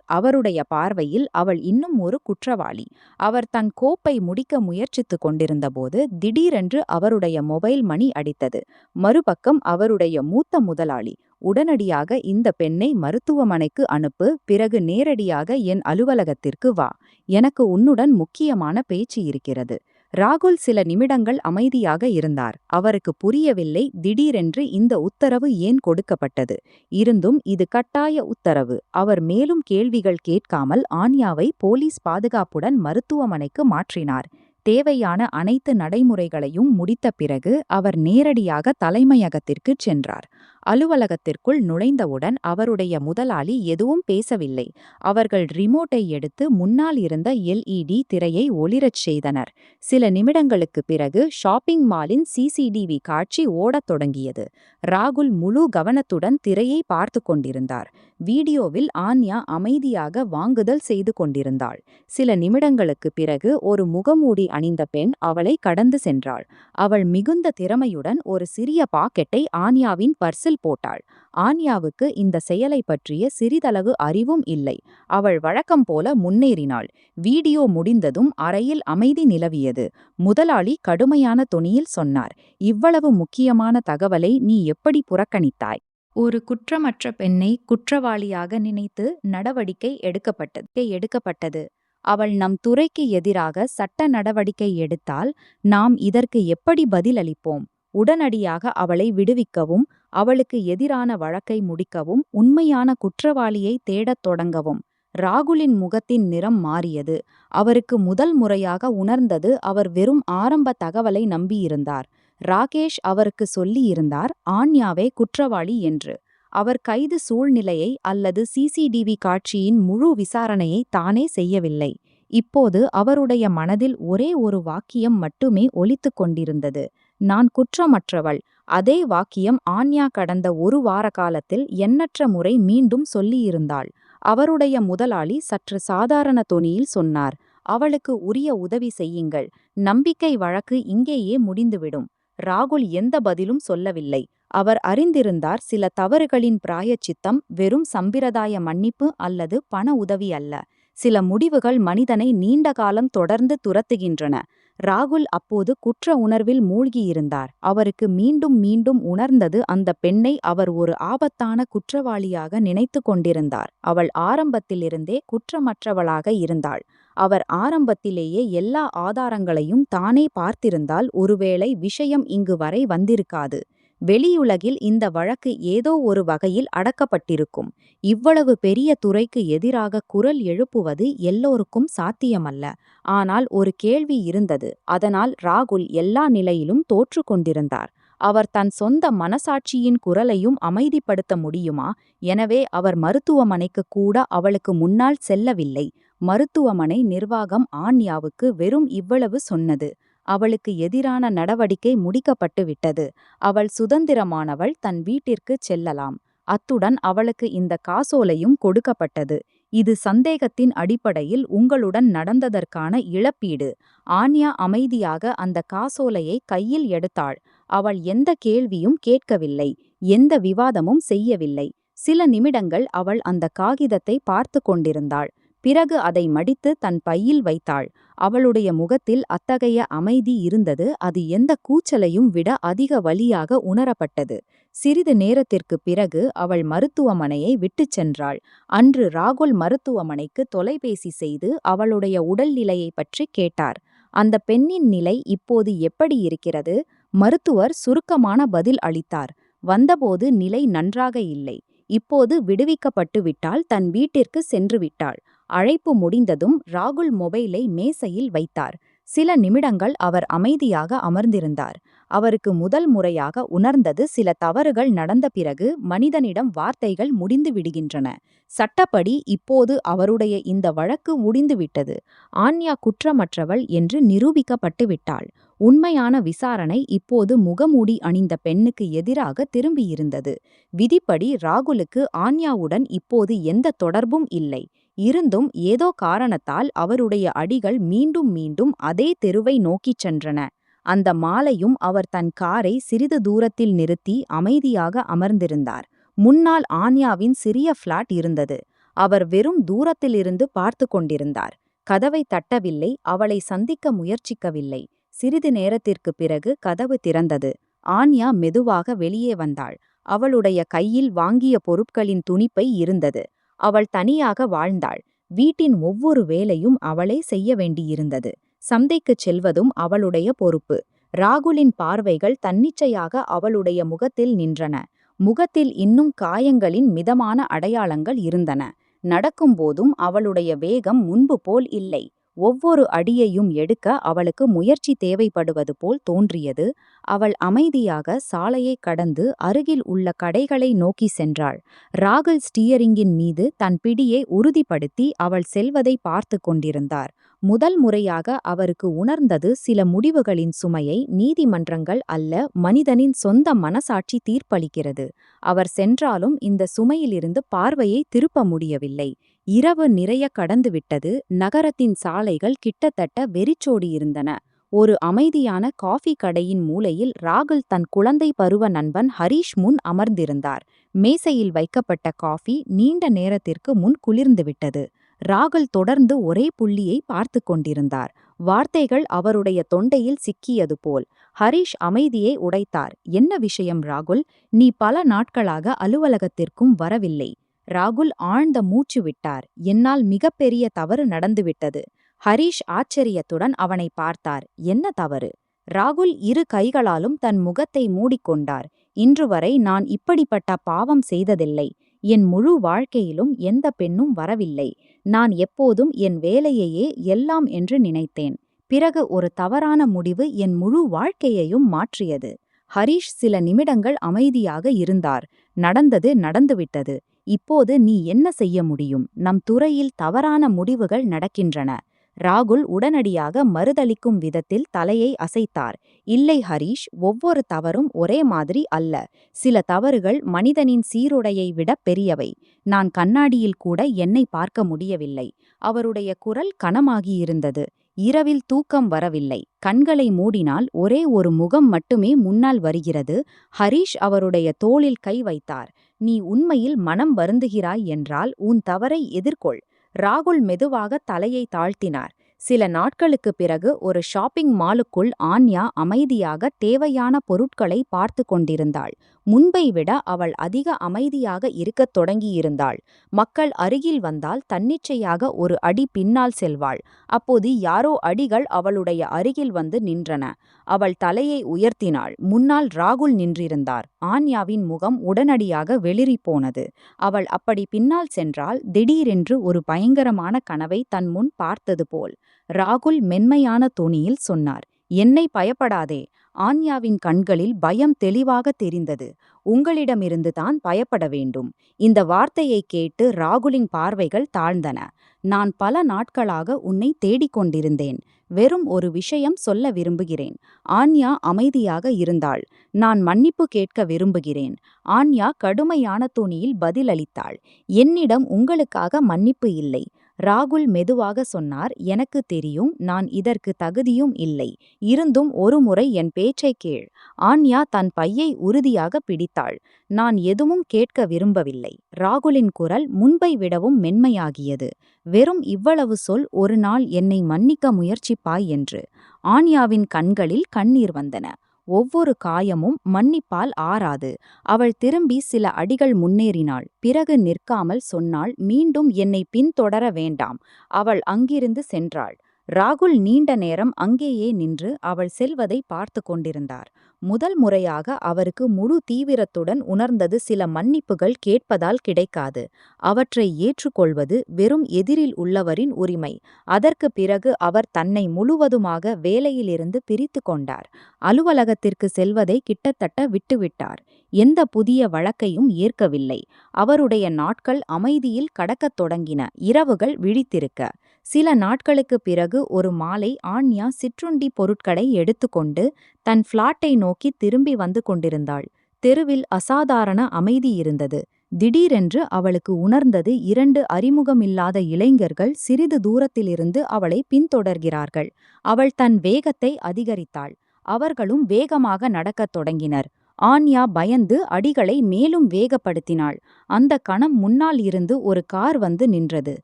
A: அவருடைய பார்வையில் அவள் இன்னும் ஒரு குற்றவாளி. அவர் தன் கோப்பை முடிக்க முயற்சித்துக் கொண்டிருந்தபோது திடீரென்று அவருடைய மொபைல் மணி அடித்தது. மறுபக்கம் அவருடைய மூத்த முதலாளி. உடனடியாக இந்த பெண்ணை மருத்துவமனைக்கு அனுப்பு, பிறகு நேரடியாக என் அலுவலகத்திற்கு வா. எனக்கு உன்னுடன் முக்கியமான பேச்சு இருக்கிறது. ராகுல் சில நிமிடங்கள் அமைதியாக இருந்தார். அவருக்கு புரியவில்லை திடீரென்று இந்த உத்தரவு ஏன் கொடுக்கப்பட்டது. இருந்தும் இது கட்டாய உத்தரவு. அவர் மேலும் கேள்விகள் கேட்காமல் ஆன்யாவை போலீஸ் பாதுகாப்புடன் மருத்துவமனைக்கு மாற்றினார். தேவையான அனைத்து நடைமுறைகளையும் முடித்த பிறகு அவர் நேரடியாக தலைமையகத்திற்குச் சென்றார். அலுவலகத்திற்குள் நுழைந்தவுடன் அவருடைய முதலாளி எதுவும் பேசவில்லை. அவர்கள் ரிமோட்டை எடுத்து முன்னால் இருந்த LED திரையை ஒளிரச் செய்தனர். சில நிமிடங்களுக்குப் பிறகு ஷாப்பிங் மாலின் CCTV காட்சி ஓடத் தொடங்கியது. ராகுல் முழு கவனத்துடன் திரையை பார்த்து கொண்டிருந்தார். வீடியோவில் ஆன்யா அமைதியாக வாங்குதல் செய்து கொண்டிருந்தாள். சில நிமிடங்களுக்குப் பிறகு ஒரு முகமூடி அணிந்த பெண் அவளை கடந்து சென்றாள். அவள் மிகுந்த திறமையுடன் ஒரு சிறிய பாக்கெட்டை ஆன்யாவின் பர்சில் போட்டாள். ஆன்யாவுக்கு இந்த செயலை பற்றிய சிறிதளவு அறிவும் இல்லை. அவள் வழக்கம் போல முன்னேறினாள். வீடியோ முடிந்ததும் அறையில் அமைதி நிலவியது. முதலாளி கடுமையான தொனியில் சொன்னார், இவ்வளவு முக்கியமான தகவலை நீ எப்படி புறக்கணித்தாய்? ஒரு குற்றமற்ற பெண்ணை குற்றவாளியாக நினைத்து நடவடிக்கை எடுக்கப்பட்டது. அவள் நம் துறைக்கு எதிராக சட்ட நடவடிக்கை எடுத்தால் நாம் இதற்கு எப்படி பதிலளிப்போம்? உடனடியாக அவளை விடுவிக்கவும், அவளுக்கு எதிரான வழக்கை முடிக்கவும், உண்மையான குற்றவாளியை தேடத் தொடங்கவும். ராகுலின் முகத்தின் நிறம் மாறியது. அவருக்கு முதல் முறையாக உணர்ந்தது அவர் வெறும் ஆரம்ப தகவலை நம்பியிருந்தார். ராகேஷ் அவருக்கு சொல்லியிருந்தார் ஆன்யாவே குற்றவாளி என்று. அவர் கைது சூழ்நிலையை அல்லது CCTV காட்சியின் முழு விசாரணையை தானே செய்யவில்லை. இப்போது அவருடைய மனதில் ஒரே ஒரு வாக்கியம் மட்டுமே ஒலித்துக் கொண்டிருந்தது, நான் குற்றமற்றவள். அதே வாக்கியம் ஆன்யா கடந்த ஒரு வார காலத்தில் எண்ணற்ற முறை மீண்டும் சொல்லியிருந்தாள். அவருடைய முதலாளி சற்று சாதாரண தொனியில் சொன்னார், அவளுக்கு உரிய உதவி செய்யுங்கள். நம்பிக்கை வழக்கு இங்கேயே முடிந்துவிடும். ராகுல் எந்த பதிலும் சொல்லவில்லை. அவர் அறிந்திருந்தார் சில தவறுகளின் பிராயச்சித்தம் வெறும் சம்பிரதாய மன்னிப்பு அல்லது பண உதவி அல்ல. சில முடிவுகள் மனிதனை நீண்ட காலம் தொடர்ந்து துரத்துகின்றன. ராகுல் அப்போது குற்ற உணர்வில் மூழ்கியிருந்தார். அவருக்கு மீண்டும் மீண்டும் உணர்ந்தது அந்த பெண்ணை அவர் ஒரு ஆபத்தான குற்றவாளியாக நினைத்து கொண்டிருந்தார். அவள் ஆரம்பத்திலிருந்தே குற்றமற்றவளாக இருந்தாள். அவர் ஆரம்பத்திலேயே எல்லா ஆதாரங்களையும் தானே பார்த்திருந்தால் ஒருவேளை விஷயம் இங்கு வரை வந்திருக்காது. வெளியுலகில் இந்த வழக்கு ஏதோ ஒரு வகையில் அடக்கப்பட்டிருக்கும். இவ்வளவு பெரிய துறைக்கு எதிராக குரல் எழுப்புவது எல்லோருக்கும் சாத்தியமல்ல. ஆனால் ஒரு கேள்வி இருந்தது. அதனால் ராகுல் எல்லா நிலையிலும் தோற்று கொண்டிருந்தார். அவர் தன் சொந்த மனசாட்சியின் குரலையும் அமைதிப்படுத்த முடியுமா? எனவே அவர் மருத்துவமனைக்கு கூட அவளுக்கு முன்னால் செல்லவில்லை. மருத்துவமனை நிர்வாகம் ஆன்யாவுக்கு வெறும் இவ்வளவு சொன்னது, அவளுக்கு எதிரான நடவடிக்கை முடிக்கப்பட்டு விட்டது. அவள் சுதந்திரமானவள், தன் வீட்டிற்கு செல்லலாம். அத்துடன் அவளுக்கு இந்த காசோலையும் கொடுக்கப்பட்டது. இது சந்தேகத்தின் அடிப்படையில் உங்களுடன் நடந்ததற்கான இழப்பீடு. ஆன்யா அமைதியாக அந்த காசோலையை கையில் எடுத்தாள். அவள் எந்த கேள்வியும் கேட்கவில்லை, எந்த விவாதமும் செய்யவில்லை. சில நிமிடங்கள் அவள் அந்த காகிதத்தை பார்த்து கொண்டிருந்தாள். பிறகு அதை மடித்து தன் பையில் வைத்தாள். அவளுடைய முகத்தில் அத்தகைய அமைதி இருந்தது, அது எந்த கூச்சலையும் விட அதிக வலியாக உணரப்பட்டது. சிறிது நேரத்திற்குப் பிறகு அவள் மருத்துவமனையை விட்டுச் சென்றாள். அன்று ராகுல் மருத்துவமனைக்கு தொலைபேசி செய்து அவளுடைய உடல்நிலையை பற்றி கேட்டார். அந்த பெண்ணின் நிலை இப்போது எப்படி இருக்கிறது? மருத்துவர் சுருக்கமான பதில் அளித்தார். வந்தபோது நிலை நன்றாக இல்லை. இப்போது விடுவிக்கப்பட்டு விட்டால் தன் வீட்டிற்கு சென்று விட்டாள். அழைப்பு முடிந்ததும் ராகுல் மொபைலை மேசையில் வைத்தார். சில நிமிடங்கள் அவர் அமைதியாக அமர்ந்திருந்தார். அவருக்கு முதல் முறையாக உணர்ந்தது, சில தவறுகள் நடந்த பிறகு மனிதனிடம் வார்த்தைகள் முடிந்து விடுகின்றன. சட்டப்படி இப்போது அவருடைய இந்த வழக்கு முடிந்துவிட்டது. ஆன்யா குற்றமற்றவள் என்று நிரூபிக்கப்பட்டு விட்டாள். உண்மையான விசாரணை இப்போது முகமூடி அணிந்த பெண்ணுக்கு எதிராக திரும்பியிருந்தது. விதிப்படி ராகுலுக்கு ஆன்யாவுடன் இப்போது எந்த தொடர்பும் இல்லை. இருந்தும் ஏதோ காரணத்தால் அவருடைய அடிகள் மீண்டும் மீண்டும் அதே தெருவை நோக்கிச் சென்றன. அந்த மாலையும் அவர் தன் காரை சிறிது தூரத்தில் நிறுத்தி அமைதியாக அமர்ந்திருந்தார். முன்னால் ஆன்யாவின் சிறிய ஃபிளாட் இருந்தது. அவர் வெறும் தூரத்திலிருந்து பார்த்து கொண்டிருந்தார். கதவை தட்டவில்லை, அவளை சந்திக்க முயற்சிக்கவில்லை. சிறிது நேரத்திற்கு பிறகு கதவு திறந்தது. ஆன்யா மெதுவாக வெளியே வந்தாள். அவளுடைய கையில் வாங்கிய பொருட்களின் துணிப்பை இருந்தது. அவள் தனியாக வாழ்ந்தாள். வீட்டின் ஒவ்வொரு வேலையும் அவளே செய்ய வேண்டியிருந்தது. சந்தைக்குச் செல்வதும் அவளுடைய பொறுப்பு. ராகுலின் பார்வைகள் தன்னிச்சையாக அவளுடைய முகத்தில் நின்றன. முகத்தில் இன்னும் காயங்களின் மிதமான அடையாளங்கள் இருந்தன. நடக்கும்போதும் அவளுடைய வேகம் முன்பு போல் இல்லை. ஒவ்வொரு அடியையும் எடுக்க அவளுக்கு முயற்சி தேவைப்படுவது போல் தோன்றியது. அவள் அமைதியாக சாலையை கடந்து அருகில் உள்ள கடைகளை நோக்கி சென்றாள். ராகுல் ஸ்டியரிங்கின் மீது தன் பிடியை உறுதிப்படுத்தி அவள் செல்வதை பார்த்து கொண்டிருந்தார். முதல் முறையாக அவருக்கு உணர்ந்தது, சில முடிவுகளின் சுமையை நீதிமன்றங்கள் அல்ல, மனிதனின் சொந்த மனசாட்சி தீர்ப்பளிக்கிறது. அவர் சென்றாலும் இந்த சுமையிலிருந்து பார்வையை திருப்ப முடியவில்லை. இரவு நிறைய கடந்துவிட்டது. நகரத்தின் சாலைகள் கிட்டத்தட்ட வெறிச்சோடியிருந்தன. ஒரு அமைதியான காஃபி கடையின் மூலையில் ராகுல் தன் குழந்தை பருவ நண்பன் ஹரீஷ் முன் அமர்ந்திருந்தார். மேசையில் வைக்கப்பட்ட காஃபி நீண்ட நேரத்திற்கு முன் குளிர்ந்துவிட்டது. ராகுல் தொடர்ந்து ஒரே புள்ளியை பார்த்து கொண்டிருந்தார். வார்த்தைகள் அவருடைய தொண்டையில் சிக்கியது போல். ஹரீஷ் அமைதியை உடைத்தார். என்ன விஷயம் ராகுல்? நீ பல நாட்களாக அலுவலகத்திற்கும் வரவில்லை. ராகுல் ஆழ்ந்த மூச்சு விட்டார். என்னால் மிகப்பெரிய தவறு நடந்துவிட்டது. ஹரீஷ் ஆச்சரியத்துடன் அவனை பார்த்தார். என்ன தவறு? ராகுல் இரு கைகளாலும் தன் முகத்தை மூடிக்கொண்டார். இன்று வரை நான் இப்படிப்பட்ட பாவம் செய்ததில்லை. என் முழு வாழ்க்கையிலும் எந்த பெண்ணும் வரவில்லை. நான் எப்போதும் என் வேலையையே எல்லாம் என்று நினைத்தேன். பிறகு ஒரு தவறான முடிவு என் முழு வாழ்க்கையையும் மாற்றியது. ஹரீஷ் சில நிமிடங்கள் அமைதியாக இருந்தார். நடந்தது நடந்துவிட்டது. இப்போது நீ என்ன செய்ய முடியும்? நம் துறையில் தவறான முடிவுகள் நடக்கின்றன. ராகுல் உடனடியாக மறுதளிக்கும் விதத்தில் தலையை அசைத்தார். இல்லை ஹரீஷ், ஒவ்வொரு தவறும் ஒரே மாதிரி அல்ல. சில தவறுகள் மனிதனின் சீருடையை விட பெரியவை. நான் கண்ணாடியில் கூட என்னை பார்க்க முடியவில்லை. அவருடைய குரல் கனமாகியிருந்தது. இரவில் தூக்கம் வரவில்லை. கண்களை மூடினால் ஒரே ஒரு முகம் மட்டுமே முன்னால் வருகிறது. ஹரீஷ் அவருடைய தோளில் கை வைத்தார். நீ உண்மையில் மனம் வருந்துகிறாய் என்றால் உன் தவறை எதிர்கொள். ராகுல் மெதுவாக தலையை தாழ்த்தினார். சில நாட்களுக்கு பிறகு ஒரு ஷாப்பிங் மாலுக்குள் ஆன்யா அமைதியாக தேவையான பொருட்களை பார்த்து கொண்டிருந்தாள். முன்பை விட அவள் அதிக அமைதியாக இருக்கத் தொடங்கியிருந்தாள். மக்கள் அருகில் வந்தால் தன்னிச்சையாக ஒரு அடி பின்னால் செல்வாள். அப்போது யாரோ அடிகள் அவளுடைய அருகில் வந்து நின்றன. அவள் தலையை உயர்த்தினாள். முன்னால் ராகுல் நின்றிருந்தார். ஆன்யாவின் முகம் உடனடியாக வெளிரி போனது. அவள் அப்படி பின்னால் சென்றால் திடீரென்று ஒரு பயங்கரமான கனவை தன் முன் பார்த்தது போல். ராகுல் மென்மையான தொனியில் சொன்னார், என்னை பயப்படாதே. ஆன்யாவின் கண்களில் பயம் தெளிவாக தெரிந்தது. உங்களிடமிருந்து தான் பயப்பட வேண்டும். இந்த வார்த்தையை கேட்டு ராகுலின் பார்வைகள் தாழ்ந்தன. நான் பல நாட்களாக உன்னை தேடிக்கொண்டிருந்தேன். வெறும் ஒரு விஷயம் சொல்ல விரும்புகிறேன். ஆன்யா அமைதியாக இருந்தாள். நான் மன்னிப்பு கேட்க விரும்புகிறேன். ஆன்யா கடுமையான தொனியில் பதிலளித்தாள். என்னிடம் உங்களுக்காக மன்னிப்பு இல்லை. ராகுல் மெதுவாக சொன்னார், எனக்கு தெரியும், நான் இதற்கு தகுதியும் இல்லை. இருந்தும் ஒருமுறை என் பேச்சை கேள். ஆன்யா தன் பையை உறுதியாக பிடித்தாள். நான் எதுவும் கேட்க விரும்பவில்லை. ராகுலின் குரல் முன்பை விடவும் மென்மையாகியது. வெறும் இவ்வளவு சொல், ஒரு நாள் என்னை மன்னிக்க முயற்சிப்பாய் என்று. ஆன்யாவின் கண்களில் கண்ணீர் வந்தன. ஒவ்வொரு காயமும் மன்னிப்பால் ஆறாது. அவள் திரும்பி சில அடிகள் முன்னேறினாள். பிறகு நிற்காமல் சொன்னாள், மீண்டும் என்னை பின்தொடர வேண்டாம். அவள் அங்கிருந்து சென்றாள். ராகுல் நீண்ட நேரம் அங்கேயே நின்று அவள் செல்வதை பார்த்து கொண்டிருந்தார். முதல் முறையாக அவருக்கு முழு தீவிரத்துடன் உணர்ந்தது சில மன்னிப்புகள் கேட்பதால் கிடைக்காது. அவற்றை ஏற்றுக்கொள்வது வெறும் எதிரில் உள்ளவரின் உரிமை. அதற்குப் பிறகு அவர் தன்னை முழுவதுமாக வேலையிலிருந்து பிரித்து கொண்டார். அலுவலகத்திற்கு செல்வதை கிட்டத்தட்ட விட்டுவிட்டார். எந்த புதிய வழக்கையும் ஏற்கவில்லை. அவருடைய நாட்கள் அமைதியில் கடக்கத் தொடங்கின, இரவுகள் விழித்திருக்க. சில நாட்களுக்குப் பிறகு ஒரு மாலை ஆன்யா சிற்றுண்டி பொருட்களை எடுத்துக்கொண்டு தன் ஃப்ளாட்டை நோக்கி திரும்பி வந்து கொண்டிருந்தாள். தெருவில் அசாதாரண அமைதி இருந்தது. திடீரென்று அவளுக்கு உணர்ந்தது, 2 அறிமுகமில்லாத இளைஞர்கள் சிறிது தூரத்திலிருந்து அவளை பின்தொடர்கிறார்கள். அவள் தன் வேகத்தை அதிகரித்தாள். அவர்களும் வேகமாக நடக்கத் தொடங்கினர். ஆன்யா பயந்து அடிகளை மேலும் வேகப்படுத்தினாள். அந்த கணம் முன்னால் இருந்து ஒரு கார் வந்து நின்றது.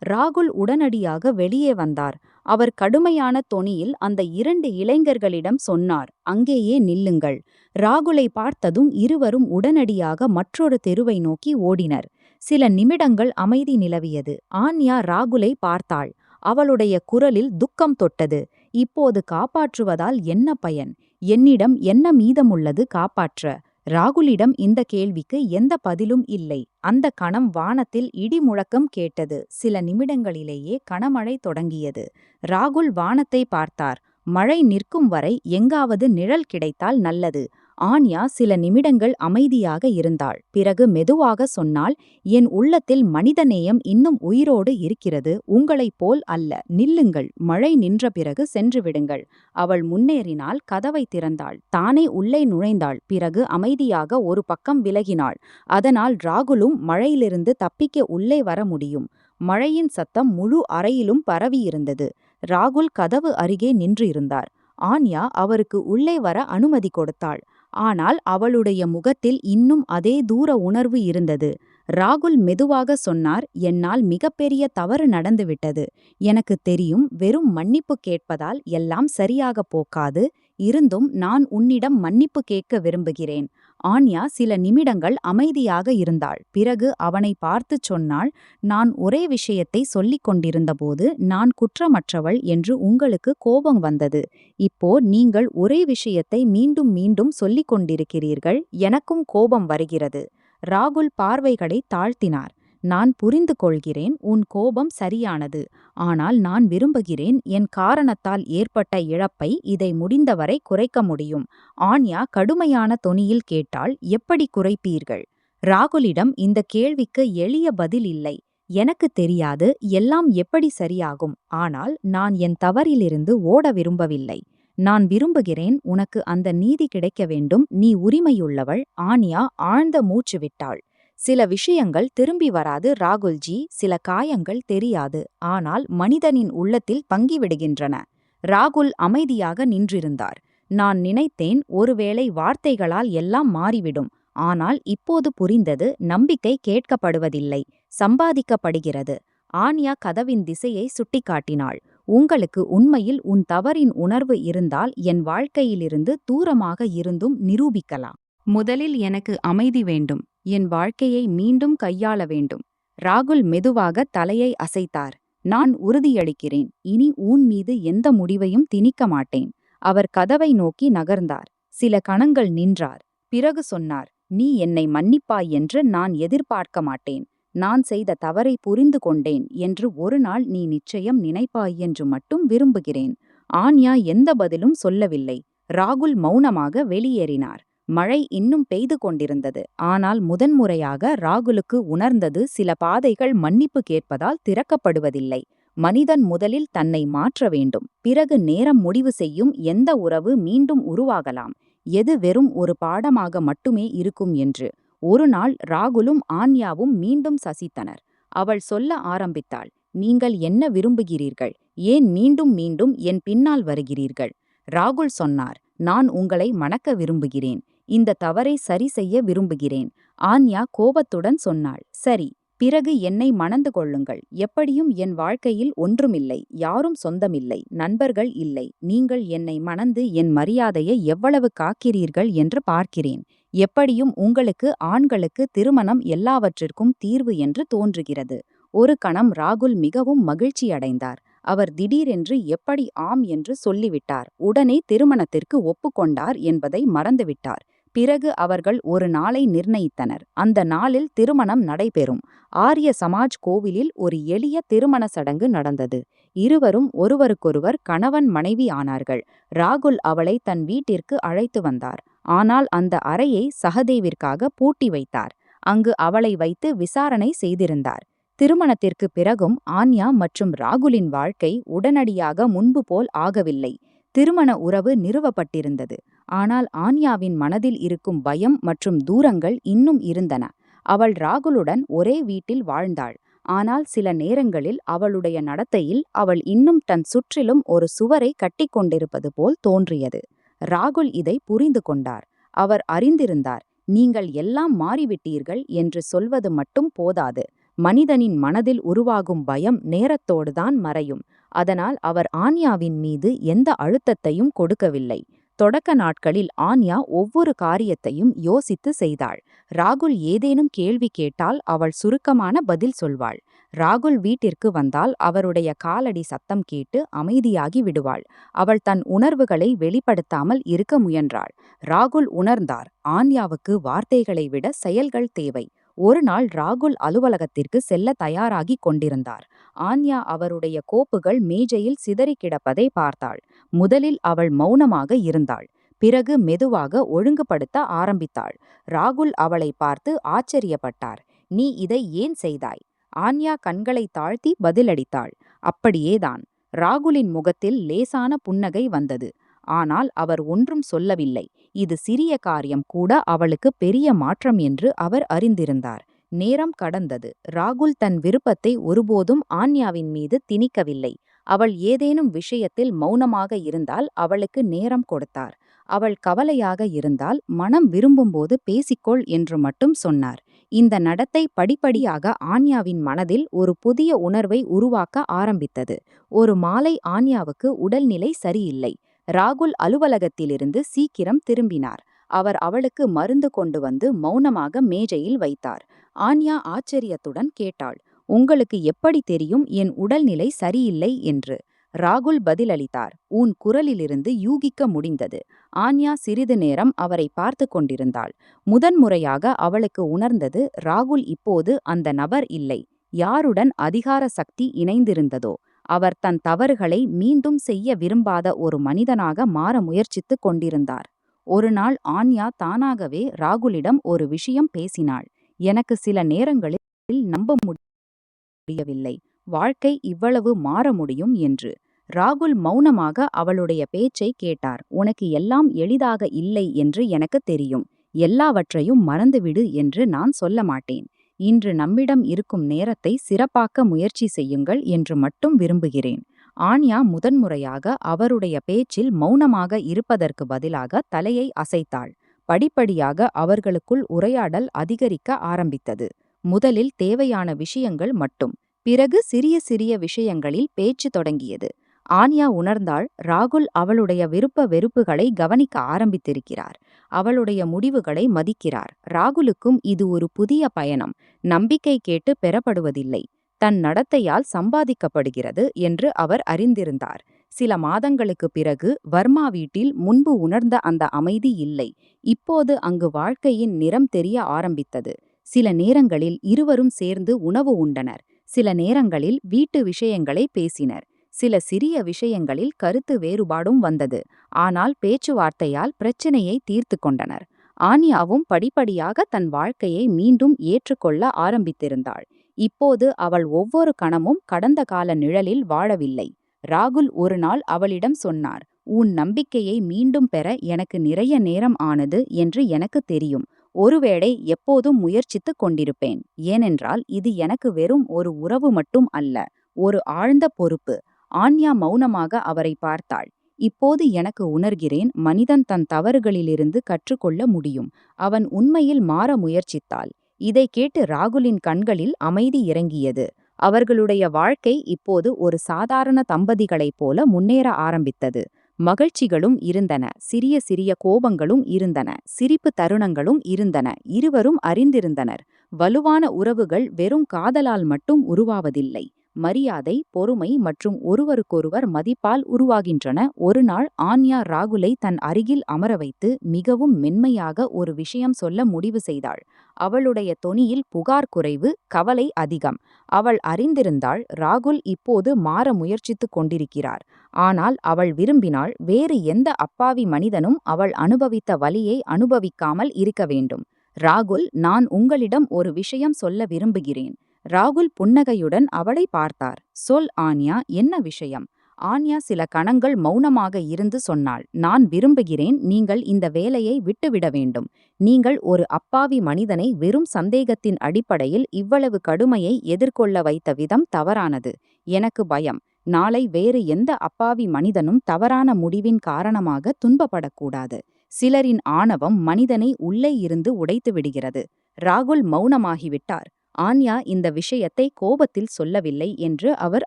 A: ராகுல் உடனடியாக வெளியே வந்தார். அவர் கடுமையான தொனியில் அந்த 2 இளைஞர்களிடம் சொன்னார், "அங்கேயே நில்லுங்கள்." ராகுலை பார்த்ததும் இருவரும் உடனடியாக மற்றொரு தெருவை நோக்கி ஓடினர். சில நிமிடங்கள் அமைதி நிலவியது. ஆன்யா ராகுலை பார்த்தாள். அவளுடைய குரலில் துக்கம் தொட்டது. "இப்போது காப்பாற்றுவதால் என்ன பயன்? என்னிடம் என்ன மீதமுள்ளது காப்பாற்ற?" ராகுலிடம் இந்த கேள்விக்கு எந்த பதிலும் இல்லை. அந்த கணம் வானத்தில் இடி முழக்கம் கேட்டது. சில நிமிடங்களிலேயே கனமழை தொடங்கியது. ராகுல் வானத்தை பார்த்தார். மழை நிற்கும் வரை எங்காவது நிழல் கிடைத்தால் நல்லது. ஆன்யா சில நிமிடங்கள் அமைதியாக இருந்தாள். பிறகு மெதுவாக சொன்னாள், "என் உள்ளத்தில் மனிதநேயம் இன்னும் உயிரோடு இருக்கிறது. உங்களைப் போல் அல்ல. நில்லுங்கள். மழை நின்ற பிறகு சென்று விடுங்கள்." அவள் முன்னேறினாள். கதவை திறந்தாள். தானே உள்ளே நுழைந்தாள். பிறகு அமைதியாக ஒரு பக்கம் விலகினாள். அதனால் ராகுலும் மழையிலிருந்து தப்பிக்க உள்ளே வர முடியும். மழையின் சத்தம் முழு அறையிலும் பரவியிருந்தது. ராகுல் கதவு அருகே நின்று இருந்தார். ஆன்யா அவருக்கு உள்ளே வர அனுமதி கொடுத்தாள். ஆனால் அவளுடைய முகத்தில் இன்னும் அதே தூர உணர்வு இருந்தது. ராகுல் மெதுவாக சொன்னார், "என்னால் மிகப்பெரிய தவறு நடந்துவிட்டது. எனக்கு தெரியும், வெறும் மன்னிப்பு கேட்பதால் எல்லாம் சரியாகப் போகாது. இருந்தும் நான் உன்னிடம் மன்னிப்பு கேட்க விரும்புகிறேன்." ஆன்யா சில நிமிடங்கள் அமைதியாக இருந்தாள். பிறகு அவனை பார்த்துச் சொன்னாள், "நான் ஒரே விஷயத்தை சொல்லிக் கொண்டிருந்தபோது நான் குற்றமற்றவள் என்று உங்களுக்கு கோபம் வந்தது. இப்போ நீங்கள் ஒரே விஷயத்தை மீண்டும் மீண்டும் சொல்லிக் கொண்டிருக்கிறீர்கள். எனக்கும் கோபம் வருகிறது." ராகுல் பார்வைகளை தாழ்த்தினார். "நான் புரிந்து கொள்கிறேன், உன் கோபம் சரியானது. ஆனால் நான் விரும்புகிறேன், என் காரணத்தால் ஏற்பட்ட இழப்பை இதை முடிந்தவரை குறைக்க முடியும்." ஆன்யா கடுமையான தொனியில் கேட்டாள், "எப்படி குறைப்பீர்கள்?" ராகுலிடம் இந்த கேள்விக்கு எளிய பதில் இல்லை. "எனக்கு தெரியாது, எல்லாம் எப்படி சரியாகும். ஆனால் நான் என் தவறிலிருந்து ஓட விரும்பவில்லை. நான் விரும்புகிறேன், உனக்கு அந்த நீதி கிடைக்க வேண்டும். நீ உரிமையுள்ளவள்." ஆன்யா ஆழ்ந்த மூச்சு விட்டாள். "சில விஷயங்கள் திரும்பி வராது ராகுல்ஜி. சில காயங்கள் தெரியாது, ஆனால் மனிதனின் உள்ளத்தில் தங்கிவிடுகின்றன." ராகுல் அமைதியாக நின்றிருந்தார். "நான் நினைத்தேன், ஒருவேளை வார்த்தைகளால் எல்லாம் மாறிவிடும். ஆனால் இப்போது புரிந்தது, நம்பிக்கை கேட்கப்படுவதில்லை, சம்பாதிக்கப்படுகிறது." ஆன்யா கதவின் திசையை சுட்டிக்காட்டினாள். "உங்களுக்கு உண்மையில் உன் தவறின் உணர்வு இருந்தால் என் வாழ்க்கையிலிருந்து தூரமாக இருந்தும் நிரூபிக்கலாம். முதலில் எனக்கு அமைதி வேண்டும். என் வாழ்க்கையை மீண்டும் கையாள வேண்டும்." ராகுல் மெதுவாக தலையை அசைத்தார். "நான் உறுதியளிக்கிறேன், இனி உன் மீது எந்த முடிவையும் திணிக்க மாட்டேன்." அவர் கதவை நோக்கி நகர்ந்தார். சில கணங்கள் நின்றார். பிறகு சொன்னார், "நீ என்னை மன்னிப்பாய் என்று நான் எதிர்பார்க்க மாட்டேன். நான் செய்த தவறை புரிந்து கொண்டேன் என்று ஒரு நாள் நீ நிச்சயம் நினைப்பாய் என்று மட்டும் விரும்புகிறேன்." ஆன்யா எந்த பதிலும் சொல்லவில்லை. ராகுல் மௌனமாக வெளியேறினார். மழை இன்னும் பெய்து கொண்டிருந்தது. ஆனால் முதன்முறையாக ராகுலுக்கு உணர்ந்தது, சில பாதைகள் மன்னிப்பு கேட்பதால் திறக்கப்படுவதில்லை. மனிதன் முதலில் தன்னை மாற்ற வேண்டும். பிறகு நேரம் முடிவு செய்யும் எந்த உறவு மீண்டும் உருவாகலாம், எது வெறும் ஒரு பாடமாக மட்டுமே இருக்கும் என்று. ஒரு நாள் ராகுலும் ஆன்யாவும் மீண்டும் சசித்தனர். அவள் சொல்ல ஆரம்பித்தாள், "நீங்கள் என்ன விரும்புகிறீர்கள்? ஏன் மீண்டும் மீண்டும் என் பின்னால் வருகிறீர்கள்?" ராகுல் சொன்னார், "நான் உங்களை மணக்க விரும்புகிறேன். இந்த தவறை சரி செய்ய விரும்புகிறேன்." ஆன்யா கோபத்துடன் சொன்னாள், "சரி, பிறகு என்னை மணந்து கொள்ளுங்கள். எப்படியும் என் வாழ்க்கையில் ஒன்றுமில்லை, யாரும் சொந்தமில்லை, நண்பர்கள் இல்லை. நீங்கள் என்னை மணந்து என் மரியாதையை எவ்வளவு காக்கிறீர்கள் என்று பார்க்கிறேன். எப்படியும் உங்களுக்கு ஆண்களுக்கு திருமணம் எல்லாவற்றிற்கும் தீர்வு என்று தோன்றுகிறது." ஒரு கணம் ராகுல் மிகவும் மகிழ்ச்சியடைந்தார். அவர் திடீரென்று எப்படி ஆம் என்று சொல்லிவிட்டார். உடனே திருமணத்திற்கு ஒப்புக்கொண்டார் என்பதை மறந்துவிட்டார். பிறகு அவர்கள் ஒரு நாளை நிர்ணயித்தனர். அந்த நாளில் திருமணம் நடைபெறும். ஆரிய சமாஜ் கோவிலில் ஒரு எளிய திருமண சடங்கு நடந்தது. இருவரும் ஒருவருக்கொருவர் கணவன் மனைவி ஆனார்கள். ராகுல் அவளை தன் வீட்டிற்கு அழைத்து வந்தார். ஆனால் அந்த அறையை சகதேவிற்காக பூட்டி வைத்தார். அங்கு அவளை வைத்து விசாரணை செய்திருந்தார். திருமணத்திற்கு பிறகும் ஆன்யா மற்றும் ராகுலின் வாழ்க்கை உடனடியாக முன்பு போல் ஆகவில்லை. திருமண உறவு நிறுவப்பட்டிருந்தது. ஆனால் ஆன்யாவின் மனதில் இருக்கும் பயம் மற்றும் தூரங்கள் இன்னும் இருந்தன. அவள் ராகுலுடன் ஒரே வீட்டில் வாழ்ந்தாள். ஆனால் சில நேரங்களில் அவளுடைய நடத்தையில் அவள் இன்னும் தன் சுற்றிலும் ஒரு சுவரை கட்டிக்கொண்டிருப்பது போல் தோன்றியது. ராகுல் இதை புரிந்து கொண்டார். அவர் அறிந்திருந்தார், நீங்கள் எல்லாம் மாறிவிட்டீர்கள் என்று சொல்வது மட்டும் போதாது. மனிதனின் மனதில் உருவாகும் பயம் நேரத்தோடுதான் மறையும். அதனால் அவர் ஆன்யாவின் மீது எந்த அழுத்தத்தையும் கொடுக்கவில்லை. தொடக்க நாட்களில் ஆன்யா ஒவ்வொரு காரியத்தையும் யோசித்து செய்தாள். ராகுல் ஏதேனும் கேள்வி கேட்டால் அவள் சுருக்கமான பதில் சொல்வாள். ராகுல் வீட்டிற்கு வந்தால் அவருடைய காலடி சத்தம் கேட்டு அமைதியாகி விடுவாள். அவள் தன் உணர்வுகளை வெளிப்படுத்தாமல் இருக்க முயன்றாள். ராகுல் உணர்ந்தார், ஆன்யாவுக்கு வார்த்தைகளை விட செயல்கள் தேவை. ஒரு நாள் ராகுல் அலுவலகத்திற்கு செல்ல தயாராகி கொண்டிருந்தார். ஆன்யா அவருடைய கோப்புகள் மேஜையில் சிதறி கிடப்பதை பார்த்தாள். முதலில் அவள் மௌனமாக இருந்தாள். பிறகு மெதுவாக ஒழுங்குபடுத்த ஆரம்பித்தாள். ராகுல் அவளை பார்த்து ஆச்சரியப்பட்டார். நீ இதை ஏன் செய்தாய்? ஆன்யா கண்களை தாழ்த்தி பதிலளித்தாள். அப்படியேதான். ராகுலின் முகத்தில் லேசான புன்னகை வந்தது. ஆனால் அவர் ஒன்றும் சொல்லவில்லை. இது சிறிய காரியம் கூட அவளுக்கு பெரிய மாற்றம் என்று அவர் அறிந்திருந்தார். நேரம் கடந்தது. ராகுல் தன் விருப்பத்தை ஒருபோதும் ஆன்யாவின் மீது திணிக்கவில்லை. அவள் ஏதேனும் விஷயத்தில் மௌனமாக இருந்தால் அவளுக்கு நேரம் கொடுத்தார். அவள் கவலையாக இருந்தால் மனம் விரும்பும்போது பேசிக்கொள் என்று மட்டும் சொன்னார். இந்த நடத்தை படிப்படியாக ஆன்யாவின் மனதில் ஒரு புதிய உணர்வை உருவாக்க ஆரம்பித்தது. ஒரு மாலை ஆன்யாவுக்கு உடல்நிலை சரியில்லை. ராகுல் அலுவலகத்திலிருந்து சீக்கிரம் திரும்பினார். அவர் அவளுக்கு மருந்து கொண்டு வந்து மௌனமாக மேஜையில் வைத்தார். ஆன்யா ஆச்சரியத்துடன் கேட்டாள், உங்களுக்கு எப்படி தெரியும் என் உடல்நிலை சரியில்லை என்று? ராகுல் பதிலளித்தார். உன் குரலிலிருந்து யூகிக்க முடிந்தது. ஆன்யா சிறிது நேரம் அவரை பார்த்து கொண்டிருந்தாள். முதன்முறையாக அவளுக்கு உணர்ந்தது, ராகுல் இப்போது அந்த நபர் இல்லை. யாருடன் அதிகார சக்தி இணைந்திருந்ததோ அவர் தன் தவறுகளை மீண்டும் செய்ய விரும்பாத ஒரு மனிதனாக மாற முயற்சித்துக் கொண்டிருந்தார். ஒரு நாள் ஆன்யா தானாகவே ராகுலிடம் ஒரு விஷயம் பேசினாள். எனக்கு சில நேரங்களில் நம்ப முடியவில்லை, வாழ்க்கை இவ்வளவு மாற முடியும் என்று. ராகுல் மௌனமாக அவளுடைய பேச்சை கேட்டார். உனக்கு எல்லாம் எளிதாக இல்லை என்று எனக்கு தெரியும். எல்லாவற்றையும் மறந்துவிடு என்று நான் சொல்ல மாட்டேன். இன்று நம்மிடம் இருக்கும் நேரத்தை சிறப்பாக்க முயற்சி செய்யுங்கள் என்று மட்டும் விரும்புகிறேன். ஆன்யா முதன்முறையாக அவருடைய பேச்சில் மௌனமாக இருப்பதற்கு பதிலாக தலையை அசைத்தாள். படிப்படியாக அவர்களுக்குள் உரையாடல் அதிகரிக்க ஆரம்பித்தது. முதலில் தேவையான விஷயங்கள் மட்டும். பிறகு சிறிய சிறிய விஷயங்களில் பேச்சு தொடங்கியது. ஆன்யா உணர்ந்தாள், ராகுல் அவளுடைய விருப்ப வெறுப்புகளை கவனிக்க ஆரம்பித்திருக்கிறார். அவளுடைய முடிவுகளை மதிக்கிறார். ராகுலுக்கும் இது ஒரு புதிய பயணம். நம்பிக்கை கேட்டு பெறப்படுவதில்லை, தன் நடத்தையால் சம்பாதிக்கப்படுகிறது என்று அவர் அறிந்திருந்தார். சில மாதங்களுக்கு பிறகு வர்மா வீட்டில் முன்பு உணர்ந்த அந்த அமைதி இல்லை. இப்போது அங்கு வாழ்க்கையின் நிறம் தெரிய ஆரம்பித்தது. சில நேரங்களில் இருவரும் சேர்ந்து உணவு உண்டனர். சில நேரங்களில் வீட்டு விஷயங்களை பேசினர். சில சிறிய விஷயங்களில் கருத்து வேறுபாடும் வந்தது. ஆனால் பேச்சுவார்த்தையால் பிரச்சினையை தீர்த்து கொண்டனர். ஆன்யாவும் படிப்படியாக தன் வாழ்க்கையை மீண்டும் ஏற்றுக்கொள்ள ஆரம்பித்திருந்தாள். இப்போது அவள் ஒவ்வொரு கணமும் கடந்த கால நிழலில் வாழவில்லை. ராகுல் ஒரு நாள் அவளிடம் சொன்னார், உன் நம்பிக்கையை மீண்டும் பெற எனக்கு நிறைய நேரம் ஆனது என்று எனக்கு தெரியும். ஒருவேளை எப்போதும் முயற்சித்துக் கொண்டிருப்பேன். ஏனென்றால் இது எனக்கு வெறும் ஒரு உறவு மட்டும் அல்ல, ஒரு ஆழ்ந்த பொறுப்பு. ஆன்யா மௌனமாக அவரை பார்த்தாள். இப்போது எனக்கு உணர்கிறேன், மனிதன் தன் தவறுகளிலிருந்து கற்றுக்கொள்ள முடியும். அவன் உண்மையில் மாற முயற்சித்தாள். இதை கேட்டு ராகுலின் கண்களில் அமைதி இறங்கியது. அவர்களுடைய வாழ்க்கை இப்போது ஒரு சாதாரண தம்பதிகளைப் போல முன்னேற ஆரம்பித்தது. மகிழ்ச்சிகளும் இருந்தன, சிறிய சிறிய கோபங்களும் இருந்தன, சிரிப்பு தருணங்களும் இருந்தன. இருவரும் அறிந்திருந்தனர், வலுவான உறவுகள் வெறும் காதலால் மட்டும் உருவாவதில்லை, மரியாதை, பொறுமை மற்றும் ஒருவருக்கொருவர் மதிப்பால் உருவாகின்றன. ஒரு நாள் ஆன்யா ராகுலை தன் அருகில் அமர வைத்து மிகவும் மென்மையாக ஒரு விஷயம் சொல்ல முடிவு செய்தாள். அவளுடைய தொனியில் புகார் குறைவு, கவலை அதிகம். அவள் அறிந்திருந்தாள் ராகுல் இப்போது மாற முயற்சித்துக் கொண்டிருக்கிறார். ஆனால் அவள் விரும்பினாள் வேறு எந்த அப்பாவி மனிதனும் அவள் அனுபவித்த வலியை அனுபவிக்காமல் இருக்க வேண்டும். ராகுல், நான் உங்களிடம் ஒரு விஷயம் சொல்ல விரும்புகிறேன். ராகுல் புன்னகையுடன் அவளை பார்த்தார். சொல் ஆன்யா, என்ன விஷயம்? ஆன்யா சில கணங்கள் மௌனமாக இருந்து சொன்னாள். நான் விரும்புகிறேன் நீங்கள் இந்த வேலையை விட்டுவிட வேண்டும். நீங்கள் ஒரு அப்பாவி மனிதனை வெறும் சந்தேகத்தின் அடிப்படையில் இவ்வளவு கடுமையை எதிர்கொள்ள வைத்த விதம் தவறானது. எனக்கு பயம். நாளை வேறு எந்த அப்பாவி மனிதனும் தவறான முடிவின் காரணமாக துன்பப்படக்கூடாது. சிலரின் ஆணவம் மனிதனை உள்ளே இருந்து உடைத்து விடுகிறது. ராகுல் மௌனமாகிவிட்டார். ஆன்யா இந்த விஷயத்தை கோபத்தில் சொல்லவில்லை என்று அவர்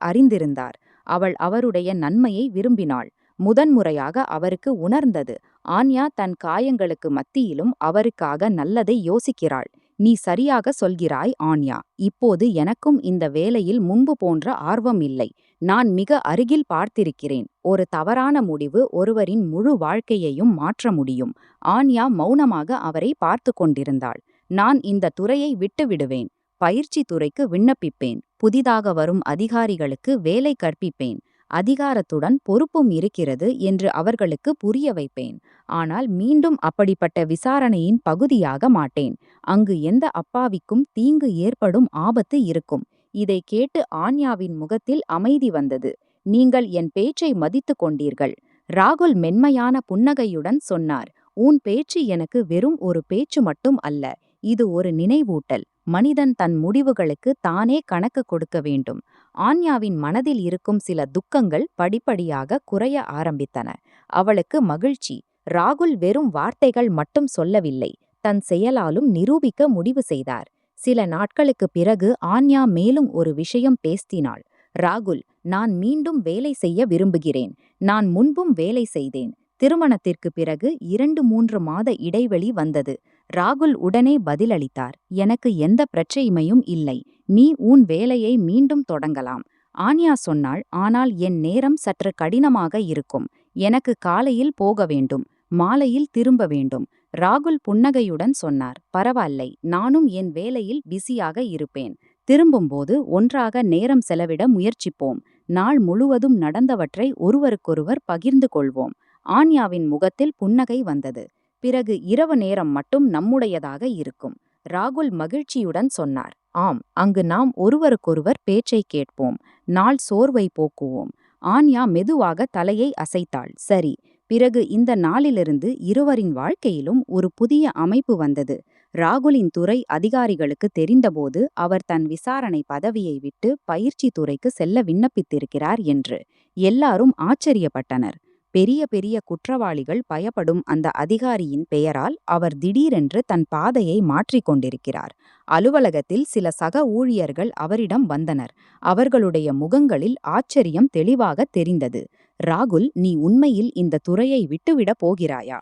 A: அறிந்திருந்தார். அவள் அவருடைய நன்மையை விரும்பினாள். முதன்முறையாக அவருக்கு உணர்ந்தது. ஆன்யா தன் காயங்களுக்கு மத்தியிலும் அவருக்காக நல்லதை யோசிக்கிறாள். நீ சரியாக சொல்கிறாய் ஆன்யா. இப்போது எனக்கும் இந்த வேலையில் முன்பு போன்ற ஆர்வம் இல்லை. நான் மிக அருகில் பார்த்திருக்கிறேன். ஒரு தவறான முடிவு ஒருவரின் முழு வாழ்க்கையையும் மாற்ற முடியும். ஆன்யா மௌனமாக அவரை பார்த்து கொண்டிருந்தாள். நான் இந்த துறையை விட்டுவிடுவேன். பயிற்சி துறைக்கு விண்ணப்பிப்பேன். புதிதாக வரும் அதிகாரிகளுக்கு வேலை கற்பிப்பேன். அதிகாரத்துடன் பொறுப்பும் இருக்கிறது என்று அவர்களுக்கு புரிய வைப்பேன். ஆனால் மீண்டும் அப்படிப்பட்ட விசாரணையின் பகுதியாக மாட்டேன். அங்கு எந்த அப்பாவிக்கும் தீங்கு ஏற்படும் ஆபத்து இருக்கும். இதை கேட்டு ஆன்யாவின் முகத்தில் அமைதி வந்தது. நீங்கள் என் பேச்சை மதித்து கொண்டீர்கள். ராகுல் மென்மையான புன்னகையுடன் சொன்னார். உன் பேச்சு எனக்கு வெறும் ஒரு பேச்சு மட்டும் அல்ல. இது ஒரு நினைவூட்டல். மனிதன் தன் முடிவுகளுக்கு தானே கணக்கு கொடுக்க வேண்டும். ஆன்யாவின் மனதில் இருக்கும் சில துக்கங்கள் படிப்படியாக குறைய ஆரம்பித்தன. அவளுக்கு மகிழ்ச்சி. ராகுல் வெறும் வார்த்தைகள் மட்டும் சொல்லவில்லை, தன் செயலாலும் நிரூபிக்க முடிவு செய்தார். சில நாட்களுக்கு பிறகு ஆன்யா மேலும் ஒரு விஷயம் பேசினாள். ராகுல், நான் மீண்டும் வேலை செய்ய விரும்புகிறேன். நான் முன்பும் வேலை செய்தேன். திருமணத்திற்கு பிறகு 2-3 மாத இடைவெளி வந்தது. ராகுல் உடனே பதிலளித்தார். எனக்கு எந்த பிரச்சனையும் இல்லை. நீ உன் வேலையை மீண்டும் தொடங்கலாம். ஆன்யா சொன்னாள். ஆனால் என் நேரம் சற்று கடினமாக இருக்கும். எனக்கு காலையில் போக வேண்டும், மாலையில் திரும்ப வேண்டும். ராகுல் புன்னகையுடன் சொன்னார். பரவாயில்லை, நானும் என் வேலையில் பிஸியாக இருப்பேன். திரும்பும்போது ஒன்றாக நேரம் செலவிட முயற்சிப்போம். நாள் முழுவதும் நடந்தவற்றை ஒருவருக்கொருவர் பகிர்ந்து கொள்வோம். ஆன்யாவின் முகத்தில் புன்னகை வந்தது. பிறகு இரவு நேரம் மட்டும் நம்முடையதாக இருக்கும். ராகுல் மகிழ்ச்சியுடன் சொன்னார். ஆம், அங்கு நாம் ஒருவருக்கொருவர் பேச்சை கேட்போம். நாள் சோர்வை போக்குவோம். ஆன்யா மெதுவாக தலையை அசைத்தாள். சரி. பிறகு இந்த நாளிலிருந்து இருவரின் வாழ்க்கையிலும் ஒரு புதிய அமைப்பு வந்தது. ராகுலின் துறை அதிகாரிகளுக்கு தெரிந்தபோது அவர் தன் விசாரணை பதவியை விட்டு பயிற்சி துறைக்கு செல்ல விண்ணப்பித்திருக்கிறார் என்று எல்லாரும் ஆச்சரியப்பட்டனர். பெரிய பெரிய குற்றவாளிகள் பயப்படும் அந்த அதிகாரியின் பெயரால் அவர் திடீரென்று தன் பாதையை மாற்றிக்கொண்டிருக்கிறார். அலுவலகத்தில் சில சக ஊழியர்கள் அவரிடம் வந்தனர். அவர்களுடைய முகங்களில் ஆச்சரியம் தெளிவாக தெரிந்தது. ராகுல், நீ உண்மையில் இந்த துறையை விட்டுவிடப் போகிறாயா?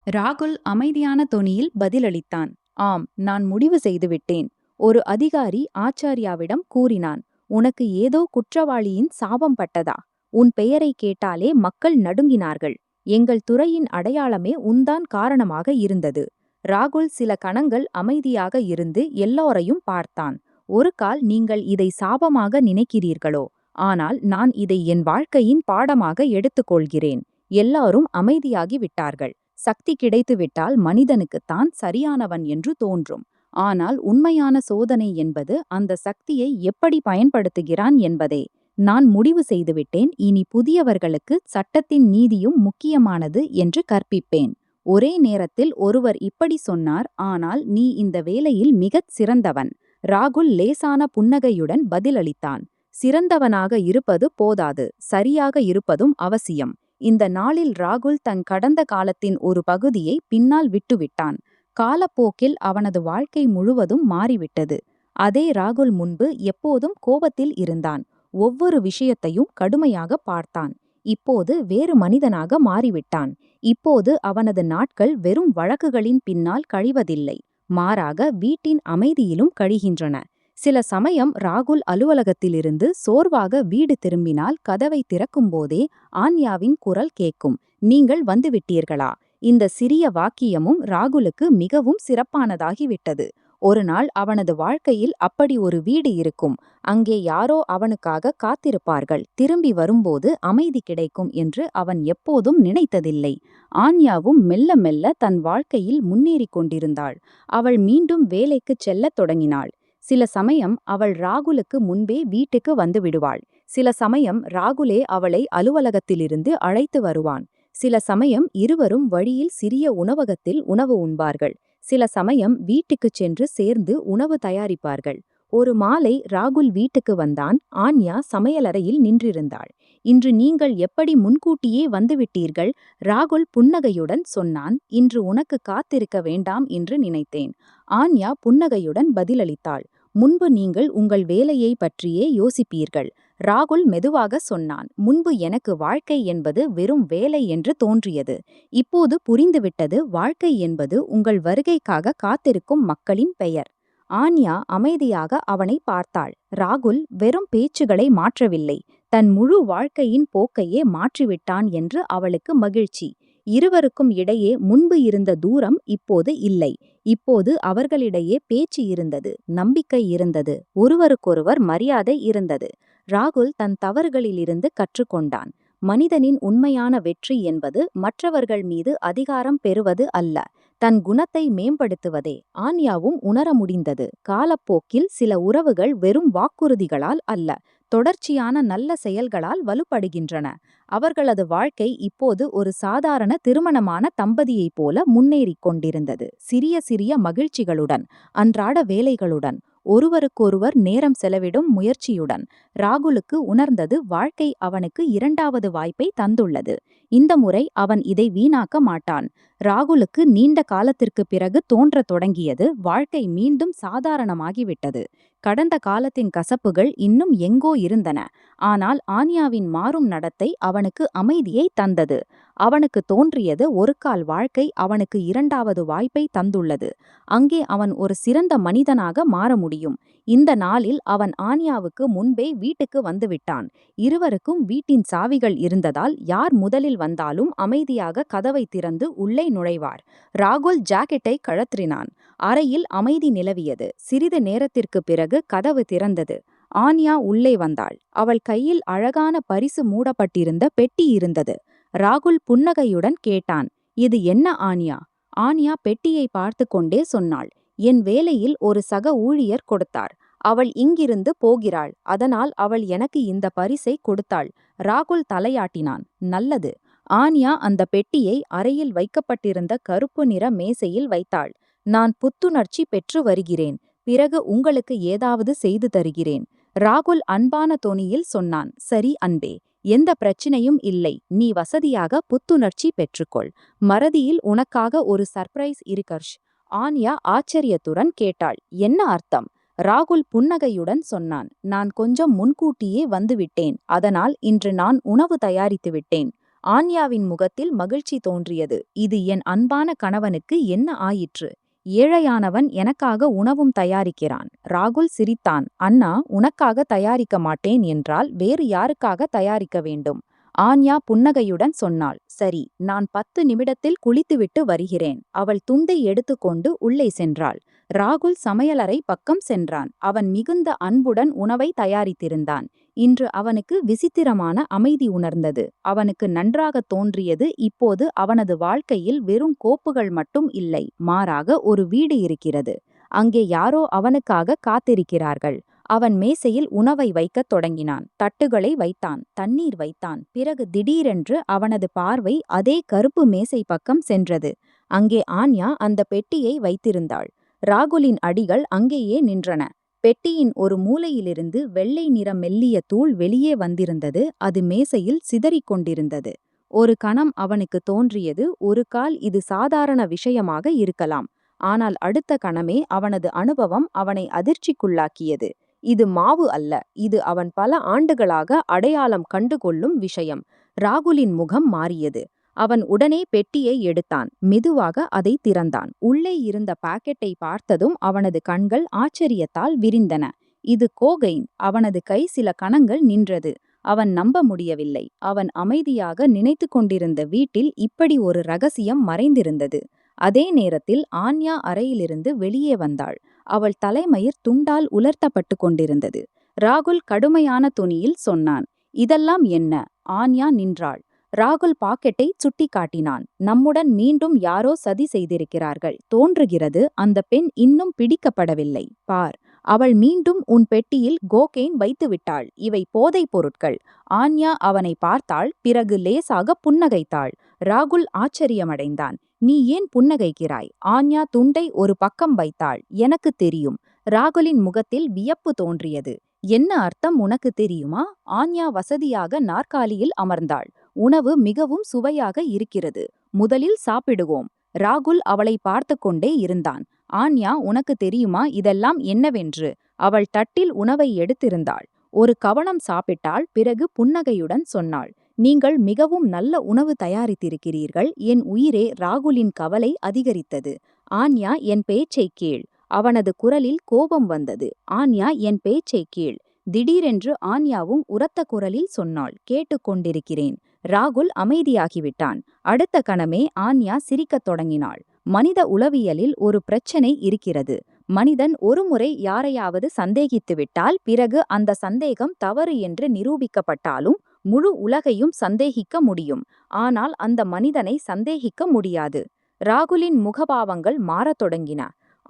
A: ராகுல் அமைதியான தொனியில் பதிலளித்தான். ஆம், நான் முடிவு செய்துவிட்டேன். ஒரு அதிகாரி ஆச்சாரியாவிடம் கூறினான். உனக்கு ஏதோ குற்றவாளியின் சாபம் பட்டதா? உன் பெயரை கேட்டாலே மக்கள் நடுங்கினார்கள். எங்கள் துறையின் அடையாளமே உன்தான் காரணமாக இருந்தது. ராகுல் சில கணங்கள் அமைதியாக இருந்து எல்லோரையும் பார்த்தான். ஒரு கால் நீங்கள் இதை சாபமாக நினைக்கிறீர்களோ? ஆனால் நான் இதை என் வாழ்க்கையின் பாடமாக எடுத்துக்கொள்கிறேன். எல்லாரும் அமைதியாகி விட்டார்கள். சக்தி கிடைத்துவிட்டால் மனிதனுக்குத்தான் சரியானவன் என்று தோன்றும். ஆனால் உண்மையான சோதனை என்பது அந்த சக்தியை எப்படி பயன்படுத்துகிறான் என்பதே. நான் முடிவு செய்துவிட்டேன். இனி புதியவர்களுக்கு சட்டத்தின் நீதியும் முக்கியமானது என்று கற்பிப்பேன். ஒரே நேரத்தில் ஒருவர் இப்படி சொன்னார். ஆனால் நீ இந்த வேலையில் மிகச் சிறந்தவன். ராகுல் லேசான புன்னகையுடன் பதிலளித்தான். சிறந்தவனாக இருப்பது போதாது, சரியாக இருப்பதும் அவசியம். இந்த நாளில் ராகுல் தன் கடந்த காலத்தின் ஒரு பகுதியை பின்னால் விட்டுவிட்டான். காலப்போக்கில் அவனது வாழ்க்கை முழுவதும் மாறிவிட்டது. அதே ராகுல் முன்பு எப்போதும் கோபத்தில் இருந்தான். ஒவ்வொரு விஷயத்தையும் கடுமையாக பார்த்தான். இப்போது வேறு மனிதனாக மாறிவிட்டான். இப்போது அவனது நாட்கள் வெறும் வழக்குகளின் பின்னால் கழிவதில்லை. மாறாக வீட்டின் அமைதியிலும் கழிகின்றன. சில சமயம் ராகுல் அலுவலகத்திலிருந்து சோர்வாக வீடு திரும்பினால் கதவை திறக்கும்போதே ஆன்யாவின் குரல் கேட்கும். நீங்கள் வந்துவிட்டீர்களா? இந்த சிறிய வாக்கியமும் ராகுலுக்கு மிகவும் சிறப்பானதாகிவிட்டது. ஒரு நாள் அவனது வாழ்க்கையில் அப்படி ஒரு வீடு இருக்கும். அங்கே யாரோ அவனுக்காக காத்திருப்பார்கள். திரும்பி வரும்போது அமைதி கிடைக்கும் என்று அவன் எப்போதும் நினைத்ததில்லை. ஆன்யாவும் மெல்ல மெல்ல தன் வாழ்க்கையில் முன்னேறிக் கொண்டிருந்தாள். அவள் மீண்டும் வேலைக்குச் செல்லத் தொடங்கினாள். சில சமயம் அவள் ராகுலுக்கு முன்பே வீட்டுக்கு வந்து விடுவாள். சில சமயம் ராகுலே அவளை அலுவலகத்திலிருந்து அழைத்து வருவான். சில சமயம் இருவரும் வழியில் சிறிய உணவகத்தில் உணவு உண்பார்கள். சில சமயம் வீட்டுக்குச் சென்று சேர்ந்து உணவு தயாரிப்பார்கள். ஒரு மாலை ராகுல் வீட்டுக்கு வந்தான். ஆன்யா சமையலறையில் நின்றிருந்தாள். இன்று நீங்கள் எப்படி முன்கூட்டியே வந்துவிட்டீர்கள்? ராகுல் புன்னகையுடன் சொன்னான். இன்று உனக்கு காத்திருக்க வேண்டாம் என்று நினைத்தேன். ஆன்யா புன்னகையுடன் பதிலளித்தாள். முன்பு நீங்கள் உங்கள் வேலையை பற்றியே யோசிப்பீர்கள். ராகுல் மெதுவாக சொன்னான். முன்பு எனக்கு வாழ்க்கை என்பது வெறும் வேலை என்று தோன்றியது. இப்போது புரிந்துவிட்டது, வாழ்க்கை என்பது உங்கள் வருகைக்காக காத்திருக்கும் மக்களின் பெயர். ஆன்யா அமைதியாக அவனை பார்த்தாள். ராகுல் வெறும் பேச்சுகளை மாற்றவில்லை, தன் முழு வாழ்க்கையின் போக்கையே மாற்றிவிட்டான் என்று அவளுக்கு மகிழ்ச்சி. இருவருக்கும் இடையே முன்பு இருந்த தூரம் இப்போது இல்லை. இப்போது அவர்களிடையே பேச்சு இருந்தது, நம்பிக்கை இருந்தது, ஒருவருக்கொருவர் மரியாதை இருந்தது. ராகுல் தன் தவறுகளிலிருந்து கற்றுக்கொண்டான். மனிதனின் உண்மையான வெற்றி என்பது மற்றவர்கள் மீது அதிகாரம் பெறுவது அல்ல, தன் குணத்தை மேம்படுத்துவதே. ஆன்யாவும் உணர முடிந்தது. காலப்போக்கில் சில உறவுகள் வெறும் வாக்குறுதிகளால் அல்ல, தொடர்ச்சியான நல்ல செயல்களால் வலுப்படுகின்றன. அவர்களது வாழ்க்கை இப்போது ஒரு சாதாரண திருமணமான தம்பதியைப் போல முன்னேறிக் கொண்டிருந்தது. சிறிய சிறிய மகிழ்ச்சிகளுடன், அன்றாட வேலைகளுடன், ஒருவருக்கொருவர் நேரம் செலவிடும் முயற்சியுடன். ராகுலுக்கு உணர்ந்தது, வாழ்க்கை அவனுக்கு இரண்டாவது வாய்ப்பை தந்துள்ளது. இந்த முறை அவன் இதை வீணாக்க மாட்டான். ராகுலுக்கு நீண்ட காலத்திற்குப் பிறகு தோன்றத் தொடங்கியது, வாழ்க்கை மீண்டும் சாதாரணமாகிவிட்டது. கடந்த காலத்தின் கசப்புகள் இன்னும் எங்கோ இருந்தன. ஆனால் ஆன்யாவின் மாறும் நடத்தை அவனுக்கு அமைதியை தந்தது. அவனுக்கு தோன்றியது, ஒருகால் வாழ்க்கை அவனுக்கு இரண்டாவது வாய்ப்பை தந்துள்ளது. அங்கே அவன் ஒரு சிறந்த மனிதனாக மாற முடியும். இந்த நாளில் அவன் ஆன்யாவுக்கு முன்பே வீட்டுக்கு வந்துவிட்டான். இருவருக்கும் வீட்டின் சாவிகள் இருந்ததால் யார் முதலில் வந்தாலும் அமைதியாக கதவை திறந்து உள்ளே நுழைவார். ராகுல் ஜாக்கெட்டை கழற்றினான். அறையில் அமைதி நிலவியது. சிறிது நேரத்திற்குப் பிறகு கதவு திறந்தது. ஆன்யா உள்ளே வந்தாள். அவள் கையில் அழகான பரிசு மூடப்பட்டிருந்த பெட்டி இருந்தது. ராகுல் புன்னகையுடன் கேட்டான், இது என்ன ஆன்யா? ஆன்யா பெட்டியை பார்த்து கொண்டே சொன்னாள், என் வேலையில் ஒரு சக ஊழியர் கொடுத்தார். அவள் இங்கிருந்து போகிறாள், அதனால் அவள் எனக்கு இந்த பரிசை கொடுத்தாள். ராகுல் தலையாட்டினான். நல்லது. ஆன்யா அந்த பெட்டியை அறையில் வைக்கப்பட்டிருந்த கருப்பு நிற மேசையில் வைத்தாள். நான் புத்துணர்ச்சி பெற்று வருகிறேன். பிறகு உங்களுக்கு ஏதாவது செய்து தருகிறேன். ராகுல் அன்பான தொனியில் சொன்னான். சரி அன்பே, எந்த பிரச்சனையும் இல்லை. நீ வசதியாக புத்துணர்ச்சி பெற்றுக்கொள். மறதியில் உனக்காக ஒரு சர்ப்ரைஸ் இருக்கர்ஷ். ஆன்யா ஆச்சரியத்துடன் கேட்டாள். என்ன அர்த்தம்? ராகுல் புன்னகையுடன் சொன்னான். நான் கொஞ்சம் முன்கூட்டியே வந்துவிட்டேன். அதனால் இன்று நான் உணவு தயாரித்து விட்டேன். ஆன்யாவின் முகத்தில் மகிழ்ச்சி தோன்றியது. இது என் அன்பான கணவனுக்கு என்ன ஆயிற்று? ஏழையானவன் எனக்காக உணவும் தயாரிக்கிறான். ராகுல் சிரித்தான். அண்ணா, உனக்காக தயாரிக்க மாட்டேன் என்றால் வேறு யாருக்காக தயாரிக்க வேண்டும்? ஆன்யா புன்னகையுடன் சொன்னாள். சரி, நான் 10 நிமிடத்தில் குளித்துவிட்டு வருகிறேன். அவள் துண்டை எடுத்துக்கொண்டு உள்ளே சென்றாள். ராகுல் சமையலறை பக்கம் சென்றான். அவன் மிகுந்த அன்புடன் உணவை தயாரித்திருந்தான். இன்று அவனுக்கு விசித்திரமான அமைதி உணர்ந்தது. அவனுக்கு நன்றாக தோன்றியது, இப்போது அவனது வாழ்க்கையில் வெறும் கோப்புகள் மட்டும் இல்லை, மாறாக ஒரு வீடு இருக்கிறது. அங்கே யாரோ அவனுக்காக காத்திருக்கிறார்கள். அவன் மேசையில் உணவை வைக்கத் தொடங்கினான். தட்டுகளை வைத்தான், தண்ணீர் வைத்தான். பிறகு திடீரென்று அவனது பார்வை அதே கருப்பு மேசை பக்கம் சென்றது. அங்கே ஆன்யா அந்த பெட்டியை வைத்திருந்தாள். ராகுலின் அடிகள் அங்கேயே நின்றன. பெட்டியின் ஒரு மூலையிலிருந்து வெள்ளை நிற மெல்லிய தூள் வெளியே வந்திருந்தது. அது மேசையில் சிதறிக் கொண்டிருந்தது. ஒரு கணம் அவனுக்கு தோன்றியது, ஒரு கால் இது சாதாரண விஷயமாக இருக்கலாம். ஆனால் அடுத்த கணமே அவனது அனுபவம் அவனை அதிர்ச்சிக்குள்ளாக்கியது. இது மாவு அல்ல, இது அவன் பல ஆண்டுகளாக அடையாளம் கண்டுகொள்ளும் விஷயம். ராகுலின் முகம் மாறியது. அவன் உடனே பெட்டியை எடுத்தான். மெதுவாக அதை திறந்தான். உள்ளே இருந்த பாக்கெட்டை பார்த்ததும் அவனது கண்கள் ஆச்சரியத்தால் விரிந்தன. இது கோகைன். அவனது கை சில கணங்கள் நின்றது. அவன் நம்ப முடியவில்லை. அவன் அமைதியாக நினைத்து கொண்டிருந்த வீட்டில் இப்படி ஒரு ரகசியம் மறைந்திருந்தது. அதே நேரத்தில் ஆன்யா அறையிலிருந்து வெளியே வந்தாள். அவள் தலைமயிர் துண்டால் உலர்த்தப்பட்டு கொண்டிருந்தது. ராகுல் கடுமையான தொனியில் சொன்னான், இதெல்லாம் என்ன? ஆன்யா நின்றாள். ராகுல் பாக்கெட்டை சுட்டி காட்டினான். நம்முடன் மீண்டும் யாரோ சதி செய்திருக்கிறார்கள். தோன்றுகிறது அந்த பெண் இன்னும் பிடிக்கப்படவில்லை. பார், அவள் மீண்டும் உன் பெட்டியில் கோகெயின் வைத்துவிட்டாள். இவை போதைப் பொருட்கள். ஆன்யா அவனை பார்த்தாள். பிறகு லேசாக புன்னகைத்தாள். ராகுல் ஆச்சரியமடைந்தான். நீ ஏன் புன்னகைக்கிறாய்? ஆன்யா துண்டை ஒரு பக்கம் வைத்தாள். எனக்கு தெரியும். ராகுலின் முகத்தில் வியப்பு தோன்றியது. என்ன அர்த்தம் உனக்கு தெரியுமா? ஆன்யா வசதியாக நாற்காலியில் அமர்ந்தாள். உணவு மிகவும் சுவையாக இருக்கிறது. முதலில் சாப்பிடுவோம். ராகுல் அவளை பார்த்து கொண்டே இருந்தான். ஆன்யா, உனக்கு தெரியுமா இதெல்லாம் என்னவென்று? அவள் தட்டில் உணவை எடுத்திருந்தாள். ஒரு கவனம் சாப்பிட்டாள். பிறகு புன்னகையுடன் சொன்னாள், நீங்கள் மிகவும் நல்ல உணவு தயாரித்திருக்கிறீர்கள். என் உயிரே. ராகுலின் கவலை அதிகரித்தது. ஆன்யா, என் பேச்சை கேள். அவனது குரலில் கோபம் வந்தது. ஆன்யா, என் பேச்சை கேள். திடீரென்று ஆன்யாவும் உரத்த குரலில் சொன்னாள், கேட்டுக்கொண்டிருக்கிறேன். ராகுல் அமைதியாகிவிட்டான். அடுத்த கணமே ஆன்யா சிரிக்கத் தொடங்கினாள். மனித உளவியலில் ஒரு பிரச்சனை இருக்கிறது. மனிதன் ஒருமுறை யாரையாவது சந்தேகித்துவிட்டால் பிறகு அந்த சந்தேகம் தவறு என்று நிரூபிக்கப்பட்டாலும் முழு உலகையும் சந்தேகிக்க முடியும். ஆனால் அந்த மனிதனை சந்தேகிக்க முடியாது. ராகுலின் முகபாவங்கள் மாறத் தொடங்கின.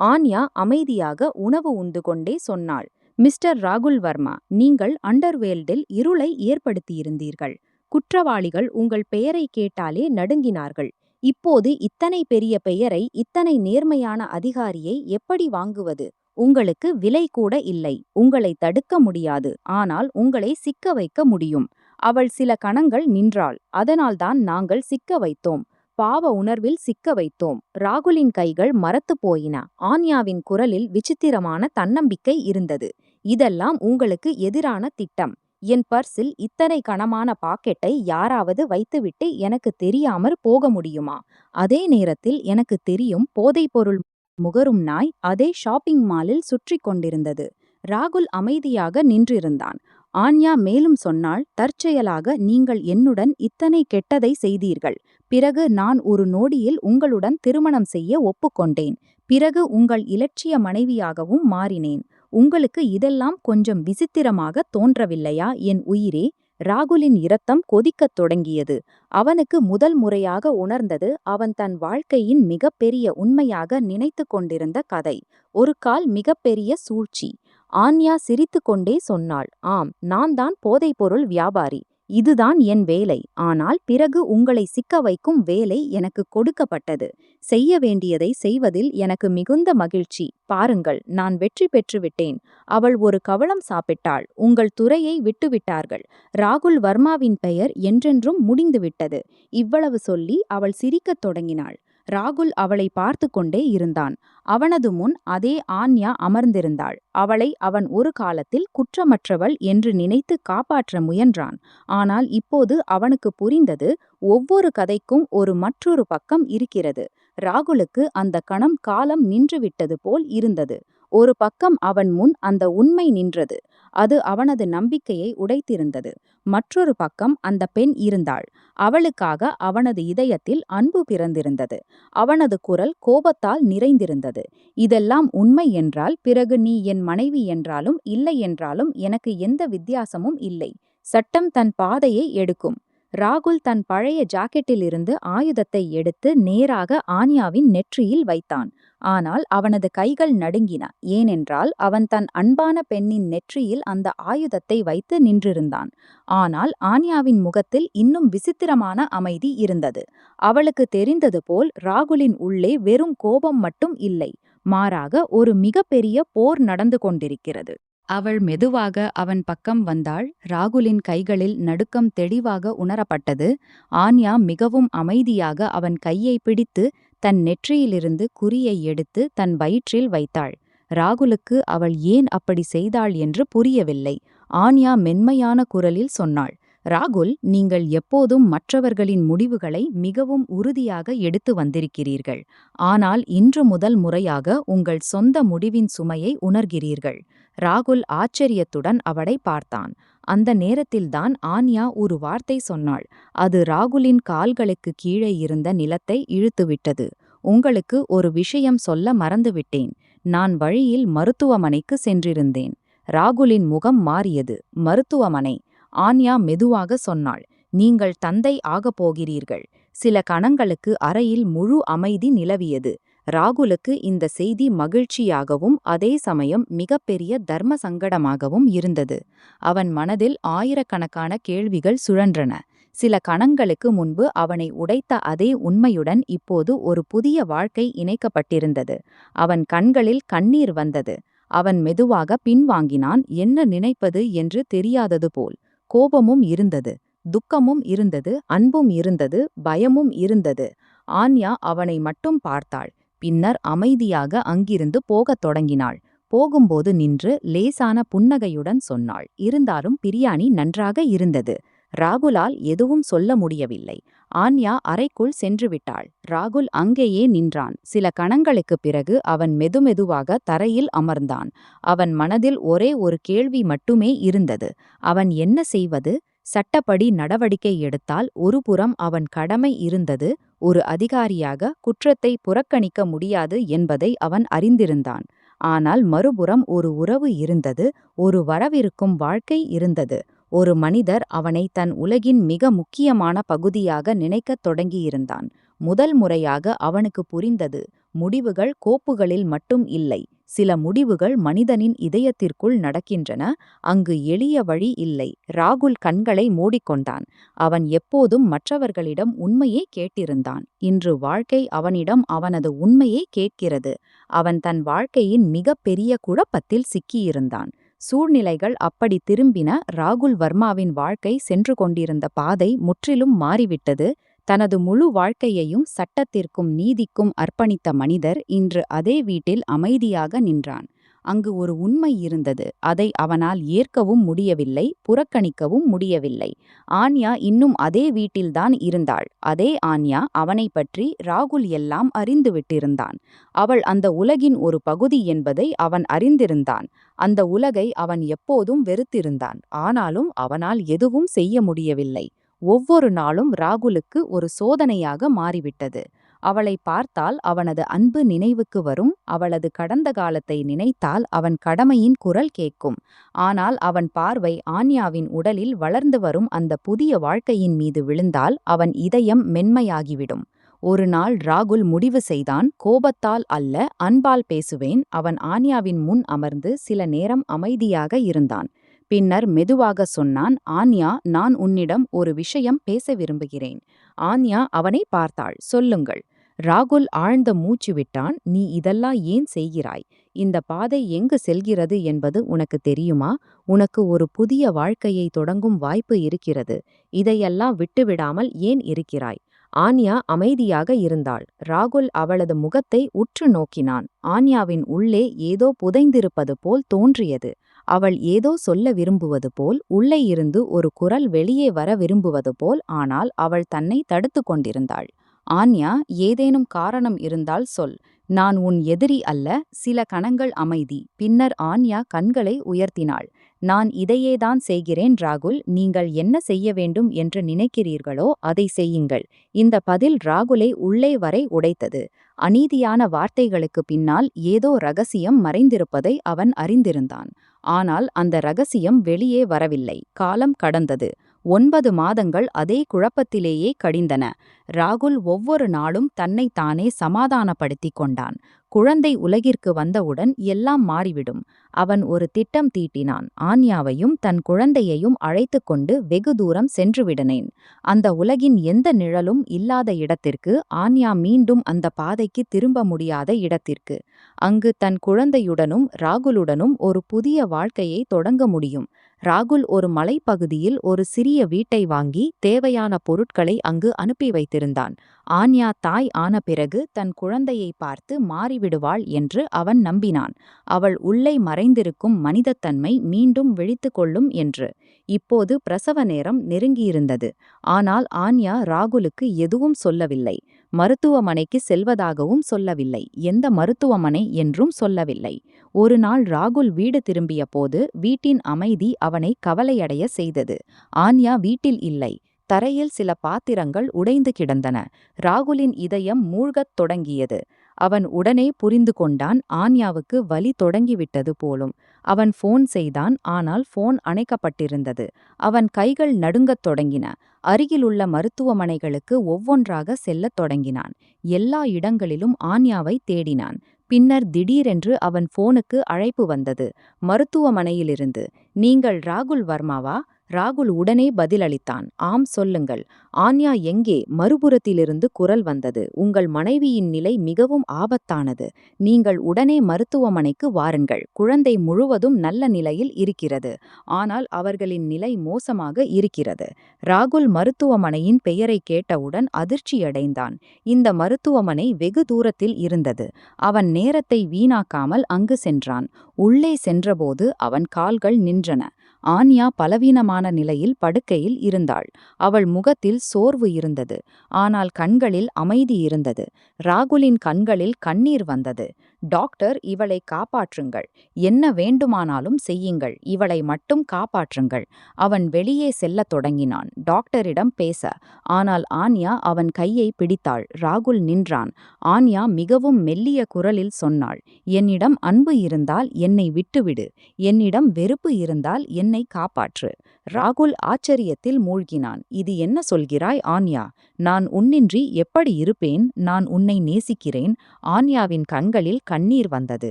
A: ஆன்யா அமைதியாக உணவு உண்டு கொண்டே சொன்னாள், மிஸ்டர் ராகுல் வர்மா, நீங்கள் அண்டர்வேல்டில் இருளை ஏற்படுத்தியிருந்தீர்கள். குற்றவாளிகள் உங்கள் பெயரை கேட்டாலே நடுங்கினார்கள். இப்போது இத்தனை பெரிய பெயரை, இத்தனை நேர்மையான அதிகாரியை எப்படி வாங்குவது? உங்களுக்கு விலை கூட இல்லை. உங்களை தடுக்க முடியாது. ஆனால் உங்களை சிக்க வைக்க முடியும். அவள் சில கணங்கள் நின்றாள். அதனால்தான் நாங்கள் சிக்க வைத்தோம். பாவ உணர்வில் சிக்க வைத்தோம். ராகுலின் கைகள் மரத்துப் போயின. ஆன்யாவின் குரலில் விசித்திரமான தன்னம்பிக்கை இருந்தது. இதெல்லாம் உங்களுக்கு எதிரான திட்டம். என் பர்சில் இத்தனை கனமான பாக்கெட்டை யாராவது வைத்துவிட்டு எனக்கு தெரியாமற் போக முடியுமா? அதே நேரத்தில் எனக்கு தெரியும், போதைப்பொருள் முகரும் நாய் அதே ஷாப்பிங் மாலில் சுற்றி கொண்டிருந்தது. ராகுல் அமைதியாக நின்றிருந்தான். ஆன்யா மேலும் சொன்னாள், தற்செயலாக நீங்கள் என்னுடன் இத்தனை கெட்டதை செய்தீர்கள். பிறகு நான் ஒரு நொடியில் உங்களுடன் திருமணம் செய்ய ஒப்புக்கொண்டேன். பிறகு உங்கள் இலட்சிய மனைவியாகவும் மாறினேன். உங்களுக்கு இதெல்லாம் கொஞ்சம் விசித்திரமாக தோன்றவில்லையா என் உயிரே? ராகுலின் இரத்தம் கொதிக்கத் தொடங்கியது. அவனுக்கு முதல் முறையாக உணர்ந்தது அவன் தன் வாழ்க்கையின் மிகப்பெரிய உண்மையாக நினைத்து கொண்டிருந்த கதை. ஒரு கால் மிகப்பெரிய சூழ்ச்சி. ஆன்யா சிரித்து கொண்டே சொன்னாள், ஆம், நான் தான் போதைப்பொருள் வியாபாரி. இதுதான் என் வேலை. ஆனால் பிறகு உங்களை சிக்க வைக்கும் வேலை எனக்கு கொடுக்கப்பட்டது. செய்ய வேண்டியதை செய்வதில் எனக்கு மிகுந்த மகிழ்ச்சி. பாருங்கள், நான் வெற்றி பெற்றுவிட்டேன். அவள் ஒரு கவளம் சாப்பிட்டாள். உங்கள் துறையை விட்டுவிட்டார்கள். ராகுல் வர்மாவின் பெயர் என்றென்றும் முடிந்துவிட்டது. இவ்வளவு சொல்லி அவள் சிரிக்கத் தொடங்கினாள். ராகுல் அவளை பார்த்து கொண்டே இருந்தான். அவனது முன் அதே ஆன்யா அமர்ந்திருந்தாள். அவளை அவன் ஒரு காலத்தில் குற்றமற்றவள் என்று நினைத்து காப்பாற்ற முயன்றான். ஆனால் இப்போது அவனுக்கு புரிந்தது, ஒவ்வொரு கதைக்கும் ஒரு மற்றொரு பக்கம் இருக்கிறது. ராகுலுக்கு அந்த கணம் காலம் நின்றுவிட்டது போல் இருந்தது. ஒரு பக்கம் அவன் முன் அந்த உண்மை நின்றது. அது அவனது நம்பிக்கையை உடைத்திருந்தது. மற்றொரு பக்கம் அந்த பெண் இருந்தாள். அவளுக்காக அவனது இதயத்தில் அன்பு பிறந்திருந்தது. அவனது குரல் கோபத்தால் நிறைந்திருந்தது. இதெல்லாம் உண்மை என்றால் பிறகு நீ என் மனைவி என்றாலும் இல்லை என்றாலும் எனக்கு எந்த வித்தியாசமும் இல்லை. சட்டம் தன் பாதையை எடுக்கும். ராகுல் தன் பழைய ஜாக்கெட்டிலிருந்து ஆயுதத்தை எடுத்து நேராக ஆன்யாவின் நெற்றியில் வைத்தான். ஆனால் அவனது கைகள் நடுங்கின. ஏனென்றால் அவன் தன் அன்பான பெண்ணின் நெற்றியில் அந்த ஆயுதத்தை வைத்து நின்றிருந்தான். ஆனால் ஆன்யாவின் முகத்தில் இன்னும் விசித்திரமான அமைதி இருந்தது. அவளுக்கு தெரிந்தது போல் ராகுலின் உள்ளே வெறும் கோபம் மட்டும் இல்லை. மாறாக ஒரு மிகப்பெரிய போர் நடந்து கொண்டிருக்கிறது. அவள் மெதுவாக அவன் பக்கம் வந்தாள். ராகுலின் கைகளில் நடுக்கம் தெளிவாக உணரப்பட்டது. ஆன்யா மிகவும் அமைதியாக அவன் கையை பிடித்து தன் நெற்றியிலிருந்து குறியை எடுத்து தன் வயிற்றில் வைத்தாள். ராகுலுக்கு அவள் ஏன் அப்படி செய்தாள் என்று புரியவில்லை. ஆன்யா மென்மையான குரலில் சொன்னாள், ராகுல், நீங்கள் எப்போதும் மற்றவர்களின் முடிவுகளை மிகவும் உறுதியாக எடுத்து வந்திருக்கிறீர்கள். ஆனால் இன்று முதல் முறையாக உங்கள் சொந்த முடிவின் சுமையை உணர்கிறீர்கள். ராகுல் ஆச்சரியத்துடன் அவளை பார்த்தான். அந்த நேரத்தில்தான் ஆன்யா ஒரு வார்த்தை சொன்னாள். அது ராகுலின் கால்களுக்கு கீழே இருந்த நிலத்தை இழுத்துவிட்டது. உங்களுக்கு ஒரு விஷயம் சொல்ல மறந்துவிட்டேன். நான் வழியில் மருத்துவமனைக்கு சென்றிருந்தேன். ராகுலின் முகம் மாறியது. மருத்துவமனை? ஆன்யா மெதுவாக சொன்னாள். நீங்கள் தந்தை ஆகப் போகிறீர்கள். சில கணங்களுக்கு அறையில் முழு அமைதி நிலவியது. ராகுலுக்கு இந்த செய்தி மகிழ்ச்சியாகவும் அதே சமயம் மிகப்பெரிய தர்ம சங்கடமாகவும் இருந்தது. அவன் மனதில் ஆயிரக்கணக்கான கேள்விகள் சுழன்றன. சில கணங்களுக்கு முன்பு அவனை உடைத்த அதே உண்மையுடன் இப்போது ஒரு புதிய வாழ்க்கை இணைக்கப்பட்டிருந்தது. அவன் கண்களில் கண்ணீர் வந்தது. அவன் மெதுவாக பின்வாங்கினான், என்ன நினைப்பது என்று தெரியாதது போல். கோபமும் இருந்தது, துக்கமும் இருந்தது, அன்பும் இருந்தது, பயமும் இருந்தது. ஆன்யா அவனை மட்டும் பார்த்தாள். பின்னர் அமைதியாக அங்கிருந்து போகத் தொடங்கினாள். போகும்போது நின்று லேசான புன்னகையுடன் சொன்னாள், இருந்தாலும் பிரியாணி நன்றாக இருந்தது. ராகுலால் எதுவும் சொல்ல முடியவில்லை. ஆன்யா அறைக்குள் சென்றுவிட்டாள். ராகுல் அங்கேயே நின்றான். சில கணங்களுக்குப் பிறகு அவன் மெதுமெதுவாக தரையில் அமர்ந்தான். அவன் மனதில் ஒரே ஒரு கேள்வி மட்டுமே இருந்தது. அவன் என்ன செய்வது? சட்டப்படி நடவடிக்கை எடுத்தால் ஒருபுறம் அவன் கடமை இருந்தது. ஒரு அதிகாரியாக குற்றத்தை புறக்கணிக்க முடியாது என்பதை அவன் அறிந்திருந்தான். ஆனால் மறுபுறம் ஒரு உறவு இருந்தது, ஒரு வரவிருக்கும் வாழ்க்கை இருந்தது. ஒரு மனிதர் அவனை தன் உலகின் மிக முக்கியமான பகுதியாக நினைக்கத் தொடங்கியிருந்தான். முதல் முறையாக அவனுக்கு புரிந்தது, முடிவுகள் கோப்புகளில் மட்டும் இல்லை. சில முடிவுகள் மனிதனின் இதயத்திற்குள் நடக்கின்றன. அங்கு எளிய வழி இல்லை. ராகுல் கண்களை மூடிக்கொண்டான். அவன் எப்போதும் மற்றவர்களிடம் உண்மையே கேட்டிருந்தான். இன்று வாழ்க்கை அவனிடம் அவனது உண்மையை கேட்கிறது. அவன் தன் வாழ்க்கையின் மிகப்பெரிய குழப்பத்தில் சிக்கியிருந்தான். சூழ்நிலைகள் அப்படி திரும்பின. ராகுல் வர்மாவின் வாழ்க்கை சென்று கொண்டிருந்த பாதை முற்றிலும் மாறிவிட்டது. தனது முழு வாழ்க்கையையும் சட்டத்திற்கும் நீதிக்கும் அர்ப்பணித்த மனிதர் இன்று அதே வீட்டில் அமைதியாக நின்றான். அங்கு ஒரு உண்மை இருந்தது. அதை அவனால் ஏற்கவும் முடியவில்லை, புறக்கணிக்கவும் முடியவில்லை. ஆன்யா இன்னும் அதே வீட்டில்தான் இருந்தாள். அதே ஆன்யா. அவனை பற்றி ராகுல் எல்லாம் அறிந்துவிட்டிருந்தான். அவள் அந்த உலகின் ஒரு பகுதி என்பதை அவன் அறிந்திருந்தான். அந்த உலகை அவன் எப்போதும் வெறுத்திருந்தான். ஆனாலும் அவனால் எதுவும் செய்ய முடியவில்லை. ஒவ்வொரு நாளும் ராகுலுக்கு ஒரு சோதனையாக மாறிவிட்டது. அவளை பார்த்தால் அவனது அன்பு நினைவுக்கு வரும். அவளது கடந்த காலத்தை நினைத்தால் அவன் கடமையின் குரல் கேட்கும். ஆனால் அவன் பார்வை ஆன்யாவின் உடலில் வளர்ந்து வரும் அந்த புதிய வாழ்க்கையின் மீது விழுந்தால் அவன் இதயம் மென்மையாகிவிடும். ஒரு நாள் ராகுல் முடிவு செய்தான், கோபத்தால் அல்ல, அன்பால் பேசுவேன். அவன் ஆன்யாவின் முன் அமர்ந்து சில நேரம் அமைதியாக இருந்தான். பின்னர் மெதுவாக சொன்னான், ஆன்யா, நான் உன்னிடம் ஒரு விஷயம் பேச விரும்புகிறேன். ஆன்யா அவனை பார்த்தாள். சொல்லுங்கள். ராகுல் ஆழ்ந்த மூச்சு விட்டான். நீ இதெல்லாம் ஏன் செய்கிறாய்? இந்த பாதை எங்கு செல்கிறது என்பது உனக்கு தெரியுமா? உனக்கு ஒரு புதிய வாழ்க்கையை தொடங்கும் வாய்ப்பு இருக்கிறது. இதையெல்லாம் விட்டுவிடாமல் ஏன் இருக்கிறாய்? ஆன்யா அமைதியாக இருந்தாள். ராகுல் அவளது முகத்தை உற்று நோக்கினான். ஆன்யாவின் உள்ளே ஏதோ புதைந்திருப்பது போல் தோன்றியது. அவள் ஏதோ சொல்ல விரும்புவது போல், உள்ளே இருந்து ஒரு குரல் வெளியே வர விரும்புவது போல். ஆனால் அவள் தன்னை தடுத்து கொண்டிருந்தாள். ஆன்யா, ஏதேனும் காரணம் இருந்தால் சொல். நான் உன் எதிரி அல்ல. சில கணங்கள் அமைதி. பின்னர் ஆன்யா கண்களை உயர்த்தினாள். நான் இதையேதான் செய்கிறேன் ராகுல். நீங்கள் என்ன செய்ய வேண்டும் என்று நினைக்கிறீர்களோ அதை செய்யுங்கள். இந்த பதில் ராகுலை உள்ளே வரை உடைத்தது. அநீதியான வார்த்தைகளுக்கு பின்னால் ஏதோ ரகசியம் மறைந்திருப்பதை அவன் அறிந்திருந்தான். ஆனால் அந்த ரகசியம் வெளியே வரவில்லை. காலம் கடந்தது. 9 மாதங்கள் அதே குழப்பத்திலேயே கழிந்தன. ராகுல் ஒவ்வொரு நாளும் தன்னைத்தானே சமாதானப்படுத்திக் கொண்டான். குழந்தை உலகிற்கு வந்தவுடன் எல்லாம் மாறிவிடும். அவன் ஒரு திட்டம் தீட்டினான். ஆன்யாவையும் தன் குழந்தையையும் அழைத்து கொண்டு வெகு தூரம் சென்றுவிடனேன். அந்த உலகின் எந்த நிழலும் இல்லாத இடத்திற்கு. ஆன்யா மீண்டும் அந்த பாதைக்கு திரும்ப முடியாத இடத்திற்கு. அங்கு தன் குழந்தையுடனும் ராகுலுடனும் ஒரு புதிய வாழ்க்கையை தொடங்க முடியும். ராகுல் ஒரு மலைப்பகுதியில் ஒரு சிறிய வீட்டை வாங்கி தேவையான பொருட்களை அங்கு அனுப்பி வைத்திருந்தான். ஆன்யா தாய் ஆன பிறகு தன் குழந்தையை பார்த்து மாறிவிடுவாள் என்று அவன் நம்பினான். அவள் உள்ளே மறைந்திருக்கும் மனிதத்தன்மை மீண்டும் விழித்து கொள்ளும் என்று. இப்போது பிரசவ நேரம் நெருங்கியிருந்தது. ஆனால் ஆன்யா ராகுலுக்கு எதுவும் சொல்லவில்லை. மருத்துவமனைக்கு செல்வதாகவும் சொல்லவில்லை. எந்த மருத்துவமனை என்றும் சொல்லவில்லை. ஒரு நாள் ராகுல் வீடு திரும்பிய போது வீட்டின் அமைதி அவனை கவலையடைய செய்தது. ஆன்யா வீட்டில் இல்லை. தரையில் சில பாத்திரங்கள் உடைந்து கிடந்தன. ராகுலின் இதயம் மூழ்கத் தொடங்கியது. அவன் உடனே புரிந்து கொண்டான், ஆன்யாவுக்கு வலி தொடங்கிவிட்டது போலும். அவன் ஃபோன் செய்தான், ஆனால் ஃபோன் அணைக்கப்பட்டிருந்தது. அவன் கைகள் நடுங்கத் தொடங்கின. அருகிலுள்ள மருத்துவமனைகளுக்கு ஒவ்வொன்றாக செல்லத் தொடங்கினான். எல்லா இடங்களிலும் ஆன்யாவை தேடினான். பின்னர் திடீரென்று அவன் ஃபோனுக்கு அழைப்பு வந்தது. மருத்துவமனையிலிருந்து. நீங்கள் ராகுல் வர்மாவா? ராகுல் உடனே பதிலளித்தான். ஆம், சொல்லுங்கள். ஆன்யா எங்கே? மறுபுறத்திலிருந்து குரல் வந்தது. உங்கள் மனைவியின் நிலை மிகவும் ஆபத்தானது. நீங்கள் உடனே மருத்துவமனைக்கு வாருங்கள். குழந்தை முழுவதும் நல்ல நிலையில் இருக்கிறது. ஆனால் அவர்களின் நிலை மோசமாக இருக்கிறது. ராகுல் மருத்துவமனையின் பெயரை கேட்டவுடன் அதிர்ச்சியடைந்தான். இந்த மருத்துவமனை வெகு தூரத்தில் இருந்தது. அவன் நேரத்தை வீணாக்காமல் அங்கு சென்றான். உள்ளே சென்றபோது அவன் கால்கள் நின்றன. ஆன்யா பலவீனமான நிலையில் படுக்கையில் இருந்தாள். அவள் முகத்தில் சோர்வு இருந்தது. ஆனால் கண்களில் அமைதி இருந்தது. ராகுலின் கண்களில் கண்ணீர் வந்தது. டாக்டர், இவளை காப்பாற்றுங்கள். என்ன வேண்டுமானாலும் செய்யுங்கள். இவளை மட்டும் காப்பாற்றுங்கள். அவன் வெளியே செல்லத் தொடங்கினான், டாக்டரிடம் பேச. ஆனால் ஆன்யா அவன் கையை பிடித்தாள். ராகுல் நின்றான். ஆன்யா மிகவும் மெல்லிய குரலில் சொன்னாள், என்னிடம் அன்பு இருந்தால் என்னை விட்டுவிடு. என்னிடம் வெறுப்பு இருந்தால் என்னை காப்பாற்று. ராகுல் ஆச்சரியத்தில் மூழ்கினான். இது என்ன சொல்கிறாய் ஆன்யா? நான் உன்னின்றி எப்படி இருப்பேன்? நான் உன்னை நேசிக்கிறேன். ஆன்யாவின் கண்களில் கண்ணீர் வந்தது.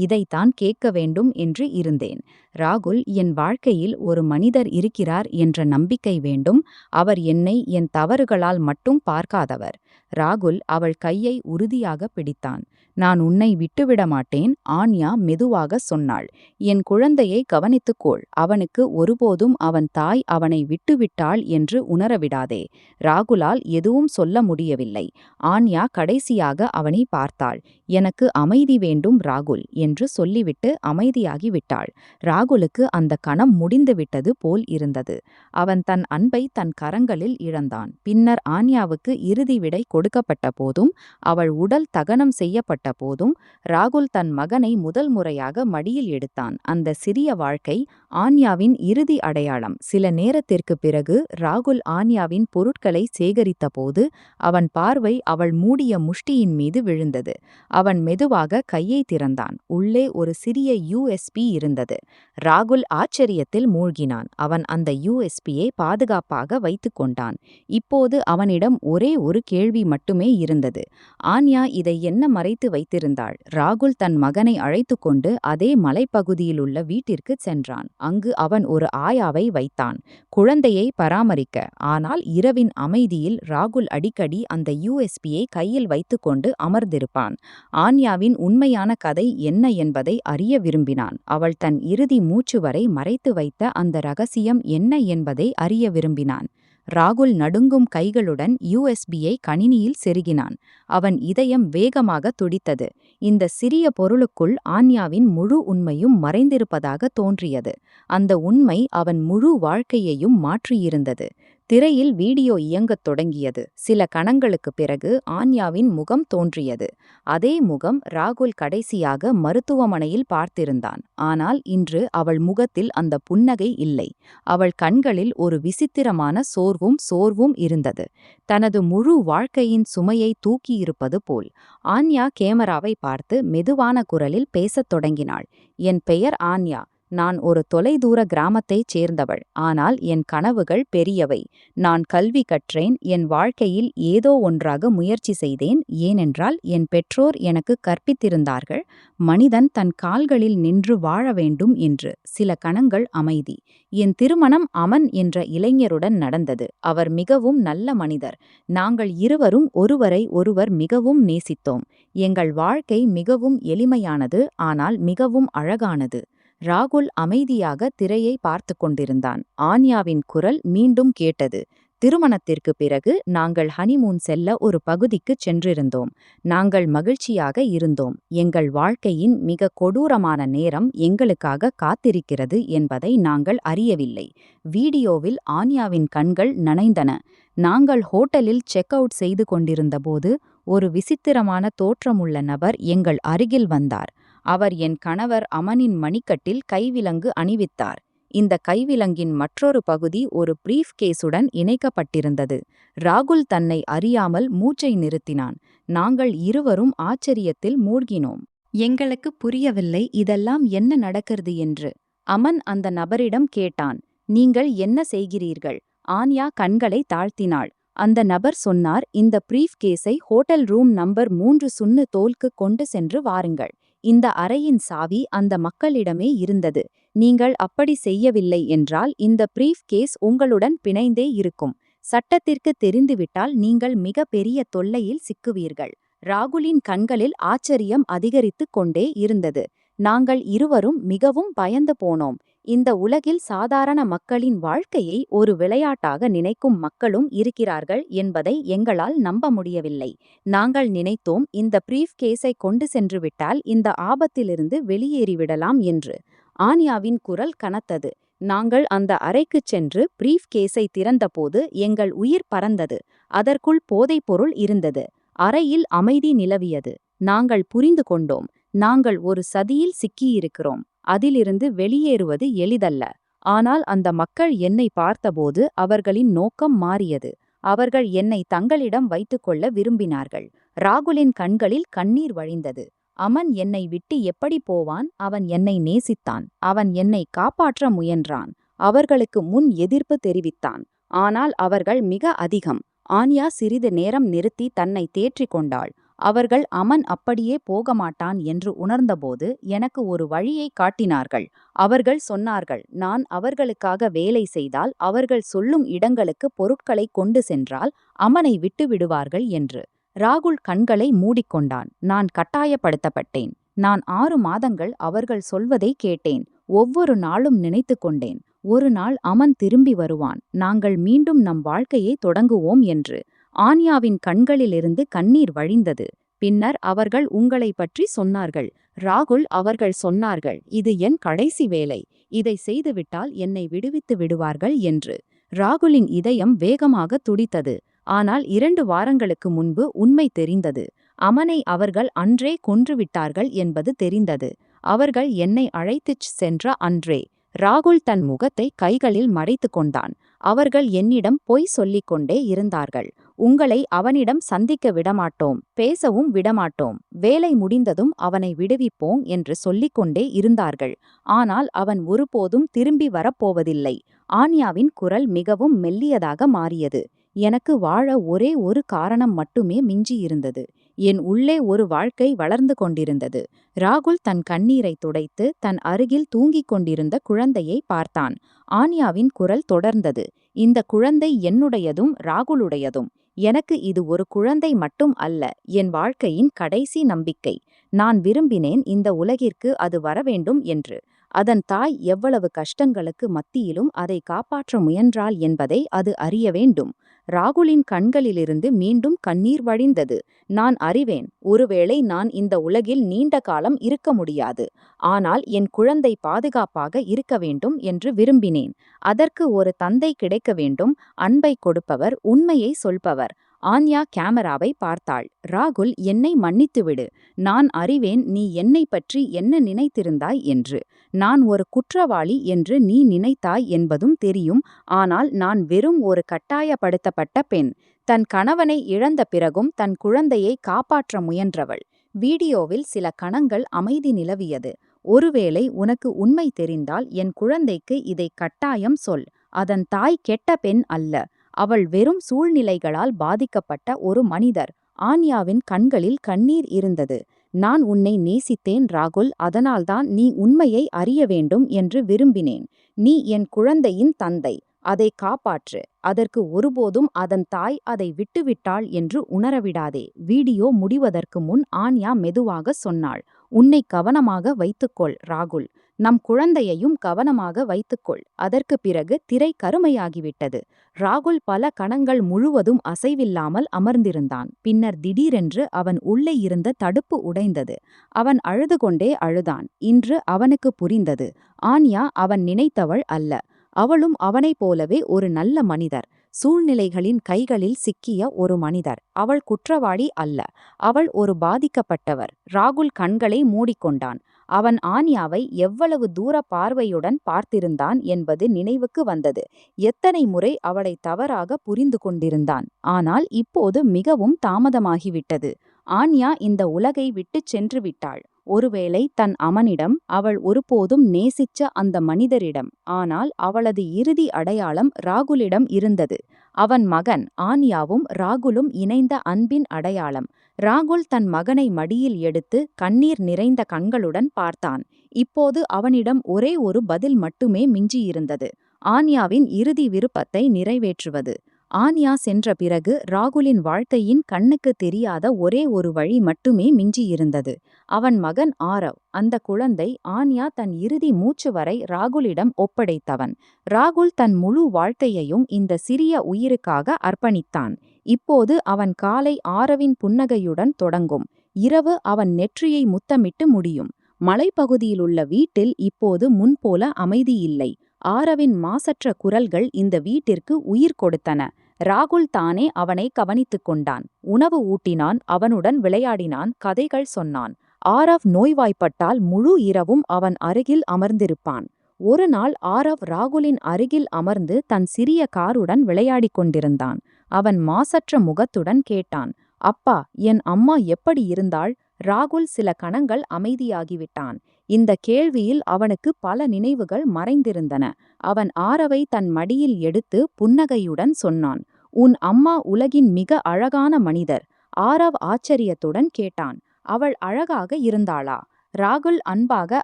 A: இதைத்தான் கேட்க வேண்டும் என்று இருந்தேன். ராகுல், என் வாழ்க்கையில் ஒரு மனிதர் இருக்கிறார் என்ற நம்பிக்கை வேண்டும். அவர் என்னை என் தவறுகளால் மட்டும் பார்க்காதவர். ராகுல் அவள் கையை உறுதியாக பிடித்தான். நான் உன்னை விட்டுவிட மாட்டேன், ஆன்யா மெதுவாக சொன்னாள். என் குழந்தையை கவனித்துக்கொள். அவனுக்கு ஒருபோதும் அவன் தாய் அவனை விட்டுவிட்டாள் என்று உணரவிடாதே. ராகுலால் எதுவும் சொல்ல முடியவில்லை. ஆன்யா கடைசியாக அவனை பார்த்தாள். எனக்கு அமைதி வேண்டும் ராகுல் என்று சொல்லிவிட்டு அமைதியாகி விட்டாள். ராகுலுக்கு அந்த கணம் முடிந்துவிட்டது போல் இருந்தது. அவன் தன் அன்பை தன் கரங்களில் இழந்தான். பின்னர் ஆன்யாவுக்கு இறுதி விடை கொடுக்கப்பட்ட போதும், அவள் உடல் தகனம் செய்யப்பட்ட போதும், ராகுல் தன் மகனை முதல் முறையாக மடியில் எடுத்தான். அந்த சிறிய வாழ்க்கை ஆன்யாவின் இறுதி அடையாளம். சில நேரத்திற்கு பிறகு ராகுல் ஆன்யாவின் பொருட்களை சேகரித்த போது அவன் பார்வை அவள் மூடிய முஷ்டியின் மீது விழுந்தது. அவன் மெதுவாக கையை திறந்தான். உள்ளே ஒரு சிறிய யூஎஸ்பி இருந்தது. ராகுல் ஆச்சரியத்தில் மூழ்கினான். அவன் அந்த யூஎஸ்பியை பாதுகாப்பாக வைத்துக் கொண்டான். இப்போது அவனிடம் ஒரே ஒரு கேள்வி மட்டுமே இருந்தது. ஆன்யா இதை என்ன மறைத்து வைத்திருந்தாள்? ராகுல் தன் மகனை அழைத்து கொண்டு அதே மலைப்பகுதியிலுள்ள வீட்டிற்கு சென்றான். அங்கு அவன் ஒரு ஆயாவை வைத்தான், குழந்தையை பராமரிக்க. ஆனால் இரவின் அமைதியில் ராகுல் அடிக்கடி அந்த யூஎஸ்பியை கையில் வைத்துக்கொண்டு அமர்ந்திருப்பான். ஆன்யாவின் உண்மையான கதை என்ன என்பதை அறிய விரும்பினான். அவள் தன் இறுதி மூச்சு வரை மறைத்து வைத்த அந்த ரகசியம் என்ன என்பதை அறிய விரும்பினான். ராகுல் நடுங்கும் கைகளுடன் யூஎஸ்பியை கணினியில் செருகினான். அவன் இதயம் வேகமாக துடித்தது. இந்த சிறிய பொருளுக்குள் ஆன்யாவின் முழு உண்மையும் மறைந்திருப்பதாக தோன்றியது. அந்த உண்மை அவன் முழு வாழ்க்கையையும் மாற்றியிருந்தது. திரையில் வீடியோ இயங்கத் தொடங்கியது. சில கணங்களுக்குப் பிறகு ஆன்யாவின் முகம் தோன்றியது. அதே முகம் ராகுல் கடைசியாக மருத்துவமனையில் பார்த்திருந்தான். ஆனால் இன்று அவள் முகத்தில் அந்த புன்னகை இல்லை. அவள் கண்களில் ஒரு விசித்திரமான சோர்வும் இருந்தது. தனது முழு வாழ்க்கையின் சுமையை தூக்கியிருப்பது போல். ஆன்யா கேமராவை பார்த்து மெதுவான குரலில் பேசத் தொடங்கினாள். என் பெயர் ஆன்யா. நான் ஒரு தொலைதூர கிராமத்தைச் சேர்ந்தவள். ஆனால் என் கனவுகள் பெரியவை. நான் கல்வி கற்றேன். என் வாழ்க்கையில் ஏதோ ஒன்றாக முயற்சி செய்தேன். ஏனென்றால் என் பெற்றோர் எனக்கு கற்பித்திருந்தார்கள், மனிதன் தன் கால்களில் நின்று வாழ வேண்டும் என்று. சில கணங்கள் அமைதி. என் திருமணம் அமன் என்ற இளைஞருடன் நடந்தது. அவர் மிகவும் நல்ல மனிதர். நாங்கள் இருவரும் ஒருவரை ஒருவர் மிகவும் நேசித்தோம். எங்கள் வாழ்க்கை மிகவும் எளிமையானது, ஆனால் மிகவும் அழகானது. ராகுல் அமைதியாக திரையை பார்த்து கொண்டிருந்தான். ஆன்யாவின் குரல் மீண்டும் கேட்டது. திருமணத்திற்கு பிறகு நாங்கள் ஹனிமூன் செல்ல ஒரு பகுதிக்குச் சென்றிருந்தோம். நாங்கள் மகிழ்ச்சியாக இருந்தோம். எங்கள் வாழ்க்கையின் மிக கொடூரமான நேரம் எங்களுக்காக காத்திருக்கிறது என்பதை நாங்கள் அறியவில்லை. வீடியோவில் ஆன்யாவின் கண்கள் நனைந்தன. நாங்கள் ஹோட்டலில் செக் அவுட் செய்து கொண்டிருந்தபோது ஒரு விசித்திரமான தோற்றமுள்ள நபர் எங்கள் அருகில் வந்தார். அவர் என் கணவர் அமனின் மணிக்கட்டில் கைவிலங்கு அணிவித்தார். இந்த கைவிலங்கின் மற்றொரு பகுதி ஒரு பிரீஃப் கேஸுடன் இணைக்கப்பட்டிருந்தது. ராகுல் தன்னை அறியாமல் மூச்சை நிறுத்தினான். நாங்கள் இருவரும் ஆச்சரியத்தில் மூழ்கினோம். எங்களுக்கு புரியவில்லை இதெல்லாம் என்ன நடக்கிறது என்று. அமன் அந்த நபரிடம் கேட்டான், நீங்கள் என்ன செய்கிறீர்கள்? ஆன்யா கண்களை தாழ்த்தினாள். அந்த நபர் சொன்னார், இந்த பிரீஃப் கேஸை ஹோட்டல் ரூம் நம்பர் 3 தோல்க்கு கொண்டு சென்று வாருங்கள். இந்த அறையின் சாவி அந்த மக்களிடமே இருந்தது. நீங்கள் அப்படி செய்யவில்லை என்றால் இந்த பிரீஃப் கேஸ் உங்களுடன் பிணைந்தே இருக்கும். சட்டத்திற்கு தெரிந்துவிட்டால் நீங்கள் மிக பெரிய தொல்லையில் சிக்குவீர்கள். ராகுலின் கண்களில் ஆச்சரியம் அதிகரித்துக் கொண்டே இருந்தது. நாங்கள் இருவரும் மிகவும் பயந்து போனோம். இந்த உலகில் சாதாரண மக்களின் வாழ்க்கையை ஒரு விளையாட்டாக நினைக்கும் மக்களும் இருக்கிறார்கள் என்பதை எங்களால் நம்ப முடியவில்லை. நாங்கள் நினைத்தோம், இந்த பிரீஃப் கேஸை கொண்டு சென்றுவிட்டால் இந்த ஆபத்திலிருந்து வெளியேறிவிடலாம் என்று. ஆன்யாவின் குரல் கனத்தது. நாங்கள் அந்த அறைக்குச் சென்று பிரீஃப் கேஸை திறந்தபோது எங்கள் உயிர் பறந்தது. அதற்குள் போதைப்பொருள் இருந்தது. அறையில் அமைதி நிலவியது. நாங்கள் புரிந்து கொண்டோம், நாங்கள் ஒரு சதியில் சிக்கியிருக்கிறோம். அதிலிருந்து வெளியேறுவது எளிதல்ல. ஆனால் அந்த மக்கள் என்னை பார்த்தபோது அவர்களின் நோக்கம் மாறியது. அவர்கள் என்னை தங்களிடம் வைத்துக்கொள்ள விரும்பினார்கள். ராகுலின் கண்களில் கண்ணீர் வழிந்தது. அமன் என்னை விட்டு எப்படி போவான்? அவன் என்னை நேசித்தான். அவன் என்னை காப்பாற்ற முயன்றான். அவர்களுக்கு முன் எதிர்ப்பு தெரிவித்தான். ஆனால் அவர்கள் மிக அதிகம். ஆன்யா சிறிது நேரம் நிறுத்தி தன்னை தேற்றிக் கொண்டாள். அவர்கள் அமன் அப்படியே போக மாட்டான் என்று உணர்ந்தபோது எனக்கு ஒரு வழியை காட்டினார்கள். அவர்கள் சொன்னார்கள், நான் அவர்களுக்காக வேலை செய்தால், அவர்கள் சொல்லும் இடங்களுக்கு பொருட்களை கொண்டு சென்றால் அமனை விட்டு விடுவார்கள் என்று. ராகுல் கண்களை மூடிக்கொண்டான். நான் கட்டாயப்படுத்தப்பட்டேன். நான் 6 மாதங்கள் அவர்கள் சொல்வதை கேட்டேன். ஒவ்வொரு நாளும் நினைத்து கொண்டேன், ஒரு நாள் அமன் திரும்பி வருவான். நாங்கள் மீண்டும் நம் வாழ்க்கையை தொடங்குவோம் என்று. ஆன்யாவின் கண்களிலிருந்து கண்ணீர் வழிந்தது. பின்னர் அவர்கள் உங்களை பற்றி சொன்னார்கள். ராகுல், அவர்கள் சொன்னார்கள், இது என் கடைசி வேலை. இதை செய்துவிட்டால் என்னை விடுவித்து விடுவார்கள் என்று. ராகுலின் இதயம் வேகமாக துடித்தது. ஆனால் 2 வாரங்களுக்கு முன்பு உண்மை தெரிந்தது. அமனை அவர்கள் அன்றே கொன்றுவிட்டார்கள் என்பது தெரிந்தது. அவர்கள் என்னை அழைத்துச் சென்ற அன்றே. ராகுல் தன் முகத்தை கைகளில் மறைத்து கொண்டான். அவர்கள் என்னிடம் பொய் சொல்லிக் கொண்டே இருந்தார்கள். உங்களை அவனிடம் சந்திக்க விடமாட்டோம், பேசவும் விடமாட்டோம், வேலை முடிந்ததும் அவனை விடுவிப்போம் என்று சொல்லிக்கொண்டே இருந்தார்கள். ஆனால் அவன் ஒருபோதும் திரும்பி வரப்போவதில்லை. ஆன்யாவின் குரல் மிகவும் மெல்லியதாக மாறியது. எனக்கு வாழ ஒரே ஒரு காரணம் மட்டுமே மிஞ்சியிருந்தது. என் உள்ளே ஒரு வாழ்க்கை வளர்ந்து கொண்டிருந்தது. ராகுல் தன் கண்ணீரை துடைத்து தன் அருகில் தூங்கிக் கொண்டிருந்த குழந்தையை பார்த்தான். ஆன்யாவின் குரல் தொடர்ந்தது, இந்த குழந்தை என்னுடையதும் ராகுலுடையதும். எனக்கு இது ஒரு குழந்தை மட்டும் அல்ல, என் வாழ்க்கையின் கடைசி நம்பிக்கை. நான் விரும்பினேன் இந்த உலகிற்கு அது வரவேண்டும் என்று. அதன் தாய் எவ்வளவு கஷ்டங்களுக்கு மத்தியிலும் அதை காப்பாற்ற முயன்றாள் என்பதை அது அறிய வேண்டும். ராகுலின் கண்களிலிருந்து மீண்டும் கண்ணீர் வழிந்தது. நான் அறிவேன், ஒருவேளை நான் இந்த உலகில் நீண்ட காலம் இருக்க முடியாது. ஆனால் என் குழந்தை பாதுகாப்பாக இருக்க வேண்டும் என்று விரும்பினேன். அதற்கு ஒரு தந்தை கிடைக்க வேண்டும், அன்பை கொடுப்பவர், உண்மையை சொல்பவர். ஆன்யா கேமராவை பார்த்தாள். ராகுல், என்னை மன்னித்துவிடு. நான் அறிவேன் நீ என்னை பற்றி என்ன நினைத்திருந்தாய் என்று. நான் ஒரு குற்றவாளி என்று நீ நினைத்தாய் என்பதும் தெரியும். ஆனால் நான் வெறும் ஒரு கட்டாயப்படுத்தப்பட்ட பெண். தன் கணவனை இழந்த பிறகும் தன் குழந்தையை காப்பாற்ற முயன்றவள். வீடியோவில் சில கணங்கள் அமைதி நிலவியது. ஒருவேளை உனக்கு உண்மை தெரிந்தால் என் குழந்தைக்கு இதை கட்டாயம் சொல். அதன் தாய் கெட்ட பெண் அல்ல. அவள் வெறும் சூழ்நிலைகளால் பாதிக்கப்பட்ட ஒரு மனிதர். ஆன்யாவின் கண்களில் கண்ணீர் இருந்தது. நான் உன்னை நேசித்தேன் ராகுல், அதனால்தான் நீ உண்மையை அறிய வேண்டும் என்று விரும்பினேன். நீ என் குழந்தையின் தந்தை. அதை காப்பாற்று. அதற்கு ஒருபோதும் அதன் தாய் அதை விட்டுவிட்டாள் என்று உணரவிடாதே. வீடியோ முடிவதற்கு முன் ஆன்யா மெதுவாக சொன்னாள், உன்னை கவனமாக வைத்துக்கொள் ராகுல். நம் குழந்தையையும் கவனமாக வைத்துக்கொள். அதற்கு பிறகு திரை கருமையாகிவிட்டது. ராகுல் பல கணங்கள் முழுவதும் அசைவில்லாமல் அமர்ந்திருந்தான். பின்னர் திடீரென்று அவன் உள்ளே இருந்த தடுப்பு உடைந்தது. அவன் அழுது கொண்டே அழுதான். இன்று அவனுக்கு புரிந்தது. ஆன்யா அவன் நினைத்தவள் அல்ல. அவளும் அவனைப் போலவே ஒரு நல்ல மனிதர். சூழ்நிலைகளின் கைகளில் சிக்கிய ஒரு மனிதர். அவள் குற்றவாளி அல்ல. அவள் ஒரு பாதிக்கப்பட்டவர். ராகுல் கண்களை மூடிக்கொண்டான். அவன் ஆன்யாவை எவ்வளவு தூர பார்வையுடன் பார்த்திருந்தான் என்பது நினைவுக்கு வந்தது. எத்தனை முறை அவளை தவறாக புரிந்து கொண்டிருந்தான். ஆனால் இப்போது மிகவும் தாமதமாகிவிட்டது. ஆன்யா இந்த உலகை விட்டுச் சென்று விட்டாள். ஒருவேளை தன் அமனிடம், அவள் ஒருபோதும் நேசிச்ச அந்த மனிதரிடம். ஆனால் அவளது இறுதி அடையாளம் ராகுலிடம் இருந்தது. அவன் மகன். ஆன்யாவும் ராகுலும் இணைந்த அன்பின் அடையாளம். ராகுல் தன் மகனை மடியில் எடுத்து கண்ணீர் நிறைந்த கண்களுடன் பார்த்தான். இப்போது அவனிடம் ஒரே ஒரு பதில் மட்டுமே மிஞ்சியிருந்தது. ஆன்யாவின் இறுதி விருப்பத்தை நிறைவேற்றுவது. ஆன்யா சென்ற பிறகு ராகுலின் வாழ்க்கையின் கண்ணுக்கு தெரியாத ஒரே ஒரு வழி மட்டுமே மிஞ்சியிருந்தது. அவன் மகன் ஆரவ். அந்த குழந்தை. ஆன்யா தன் இறுதி மூச்சு வரை ராகுலிடம் ஒப்படைத்தவன். ராகுல் தன் முழு வாழ்க்கையையும் இந்த சிறிய உயிருக்காக அர்ப்பணித்தான். இப்போது அவன் காலை ஆரவின் புன்னகையுடன் தொடங்கும். இரவு அவன் நெற்றியை முத்தமிட்டு முடியும். மலைப்பகுதியிலுள்ள வீட்டில் இப்போது முன்போல அமைதியில்லை. ஆரவின் மாசற்ற குரல்கள் இந்த வீட்டிற்கு உயிர் கொடுத்தன. ராகுல் தானே அவனை கவனித்துக் கொண்டான். உணவு ஊட்டினான், அவனுடன் விளையாடினான், கதைகள் சொன்னான். ஆரவ் நோய்வாய்ப்பட்டால் முழு இரவும் அவன் அருகில் அமர்ந்திருப்பான். ஒரு நாள் ஆரவ் ராகுலின் அருகில் அமர்ந்து தன் சிறிய காருடன் விளையாடிக் கொண்டிருந்தான். அவன் மாசற்ற முகத்துடன் கேட்டான், அப்பா, என் அம்மா எப்படி இருந்தாள்? ராகுல் சில கணங்கள் அமைதியாகிவிட்டான். இந்த கேள்வியில் அவனுக்கு பல நினைவுகள் மறைந்திருந்தன. அவன் ஆரவை தன் மடியில் எடுத்து புன்னகையுடன் சொன்னான், உன் அம்மா உலகின் மிக அழகான மனிதர். ஆரவ் ஆச்சரியத்துடன் கேட்டான், அவள் அழகாக இருந்தாளா? ராகுல் அன்பாக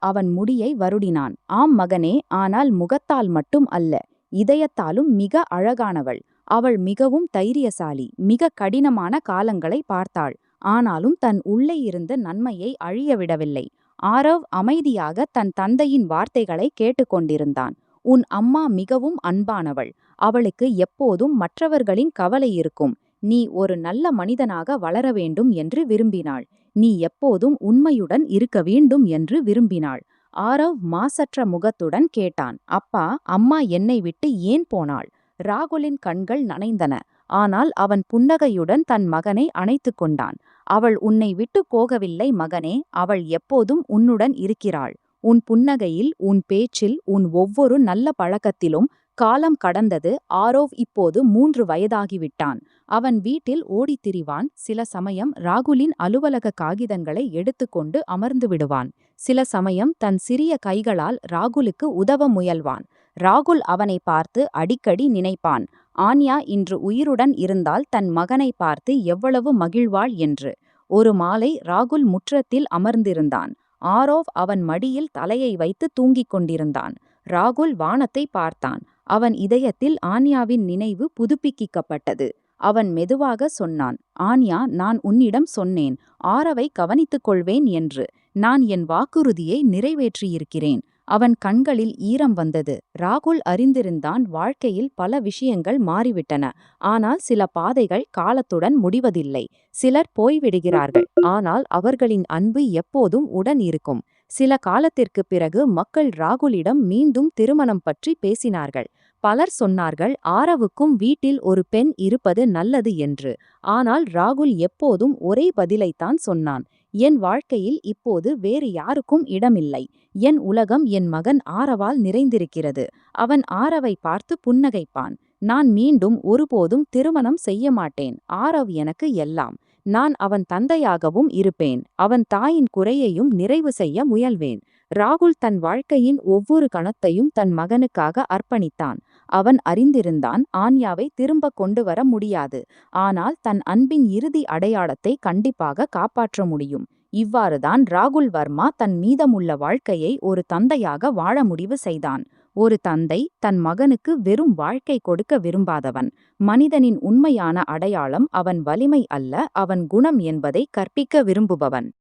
A: அவன் முடியை வருடினான். ஆம் மகனே, ஆனால் முகத்தால் மட்டும் அல்ல, இதயத்தாலும் மிக அழகானவள். அவள் மிகவும் தைரியசாலி. மிக கடினமான காலங்களை பார்த்தாள். ஆனாலும் தன் உள்ளே இருந்த நன்மையை அழியவிடவில்லை. ஆரவ் அமைதியாக தன் தந்தையின் வார்த்தைகளை கேட்டுக்கொண்டிருந்தான். உன் அம்மா மிகவும் அன்பானவள். அவளுக்கு எப்போதும் மற்றவர்களின் கவலை இருக்கும். நீ ஒரு நல்ல மனிதனாக வளர வேண்டும் என்று விரும்பினாள். நீ எப்போதும் உண்மையுடன் இருக்க வேண்டும் என்று விரும்பினாள். ஆரவ் மாசற்ற முகத்துடன் கேட்டான், அப்பா, அம்மா என்னை விட்டு ஏன் போனாள்? ராகுலின் கண்கள் நனைந்தன. ஆனால் அவன் புன்னகையுடன் தன் மகனை அணைத்துக் கொண்டான். அவள் உன்னை விட்டு போகவில்லை மகனே, அவள் எப்போதும் உன்னுடன் இருக்கிறாள். உன் புன்னகையில், உன் பேச்சில், உன் ஒவ்வொரு நல்ல பழக்கத்திலும். காலம் கடந்தது. ஆரோவ் இப்போது 3 வயதாகிவிட்டான். அவன் வீட்டில் ஓடித் திரிவான். சில சமயம் ராகுலின் அலுவலக காகிதங்களை எடுத்துக்கொண்டு அமர்ந்து விடுவான். சில சமயம் தன் சிறிய கைகளால் ராகுலுக்கு உதவ முயல்வான். ராகுல் அவனை பார்த்து அடிக்கடி நினைப்பான், ஆன்யா இன்று உயிருடன் இருந்தால் தன் மகனை பார்த்து எவ்வளவு மகிழ்வாள் என்று. ஒரு மாலை ராகுல் முற்றத்தில் அமர்ந்திருந்தான். ஆரோவ் அவன் மடியில் தலையை வைத்து தூங்கிக் கொண்டிருந்தான். ராகுல் வானத்தை பார்த்தான். அவன் இதயத்தில் ஆன்யாவின் நினைவு புதுப்பிக்கப்பட்டது. அவன் மெதுவாக சொன்னான், ஆன்யா, நான் உன்னிடம் சொன்னேன், ஆரவை கவனித்துக் கொள்வேன் என்று. நான் என் வாக்குறுதியை நிறைவேற்றியிருக்கிறேன். அவன் கண்களில் ஈரம் வந்தது. ராகுல் அறிந்திருந்தான், வாழ்க்கையில் பல விஷயங்கள் மாறிவிட்டன. ஆனால் சில பாதைகள் காலத்துடன் முடிவதில்லை. சிலர் போய்விடுகிறார்கள். ஆனால் அவர்களின் அன்பு எப்போதும் உடன் இருக்கும். சில காலத்திற்குப் பிறகு மக்கள் ராகுலிடம் மீண்டும் திருமணம் பற்றி பேசினார்கள். பலர் சொன்னார்கள், ஆரவுக்கும் வீட்டில் ஒரு பெண் இருப்பது நல்லது என்று. ஆனால் ராகுல் எப்போதும் ஒரே பதிலைத்தான் சொன்னான், என் வாழ்க்கையில் இப்போது வேறு யாருக்கும் இடமில்லை. என் உலகம் என் மகன் ஆரவால் நிறைந்திருக்கிறது. அவன் ஆரவை பார்த்து புன்னகைப்பான். நான் மீண்டும் ஒருபோதும் திருமணம் செய்ய மாட்டேன். ஆரவ் எனக்கு எல்லாம். நான் அவன் தந்தையாகவும் இருப்பேன். அவன் தாயின் குறையையும் நிறைவு செய்ய முயல்வேன். ராகுல் தன் வாழ்க்கையின் ஒவ்வொரு கணத்தையும் தன் மகனுக்காக அர்ப்பணித்தான். அவன் அறிந்திருந்தான், ஆன்யாவை திரும்ப கொண்டு வர முடியாது. ஆனால் தன் அன்பின் இறுதி அடையாளத்தை கண்டிப்பாக காப்பாற்ற முடியும். இவ்வாறுதான் ராகுல் வர்மா தன் மீதமுள்ள வாழ்க்கையை ஒரு தந்தையாக வாழ முடிவு செய்தான். ஒரு தந்தை தன் மகனுக்கு வெறும் வாழ்க்கை கொடுக்க விரும்பாதவன். மனிதனின் உண்மையான அடையாளம் அவன் வலிமை அல்ல, அவன் குணம் என்பதை கற்பிக்க விரும்புபவன்.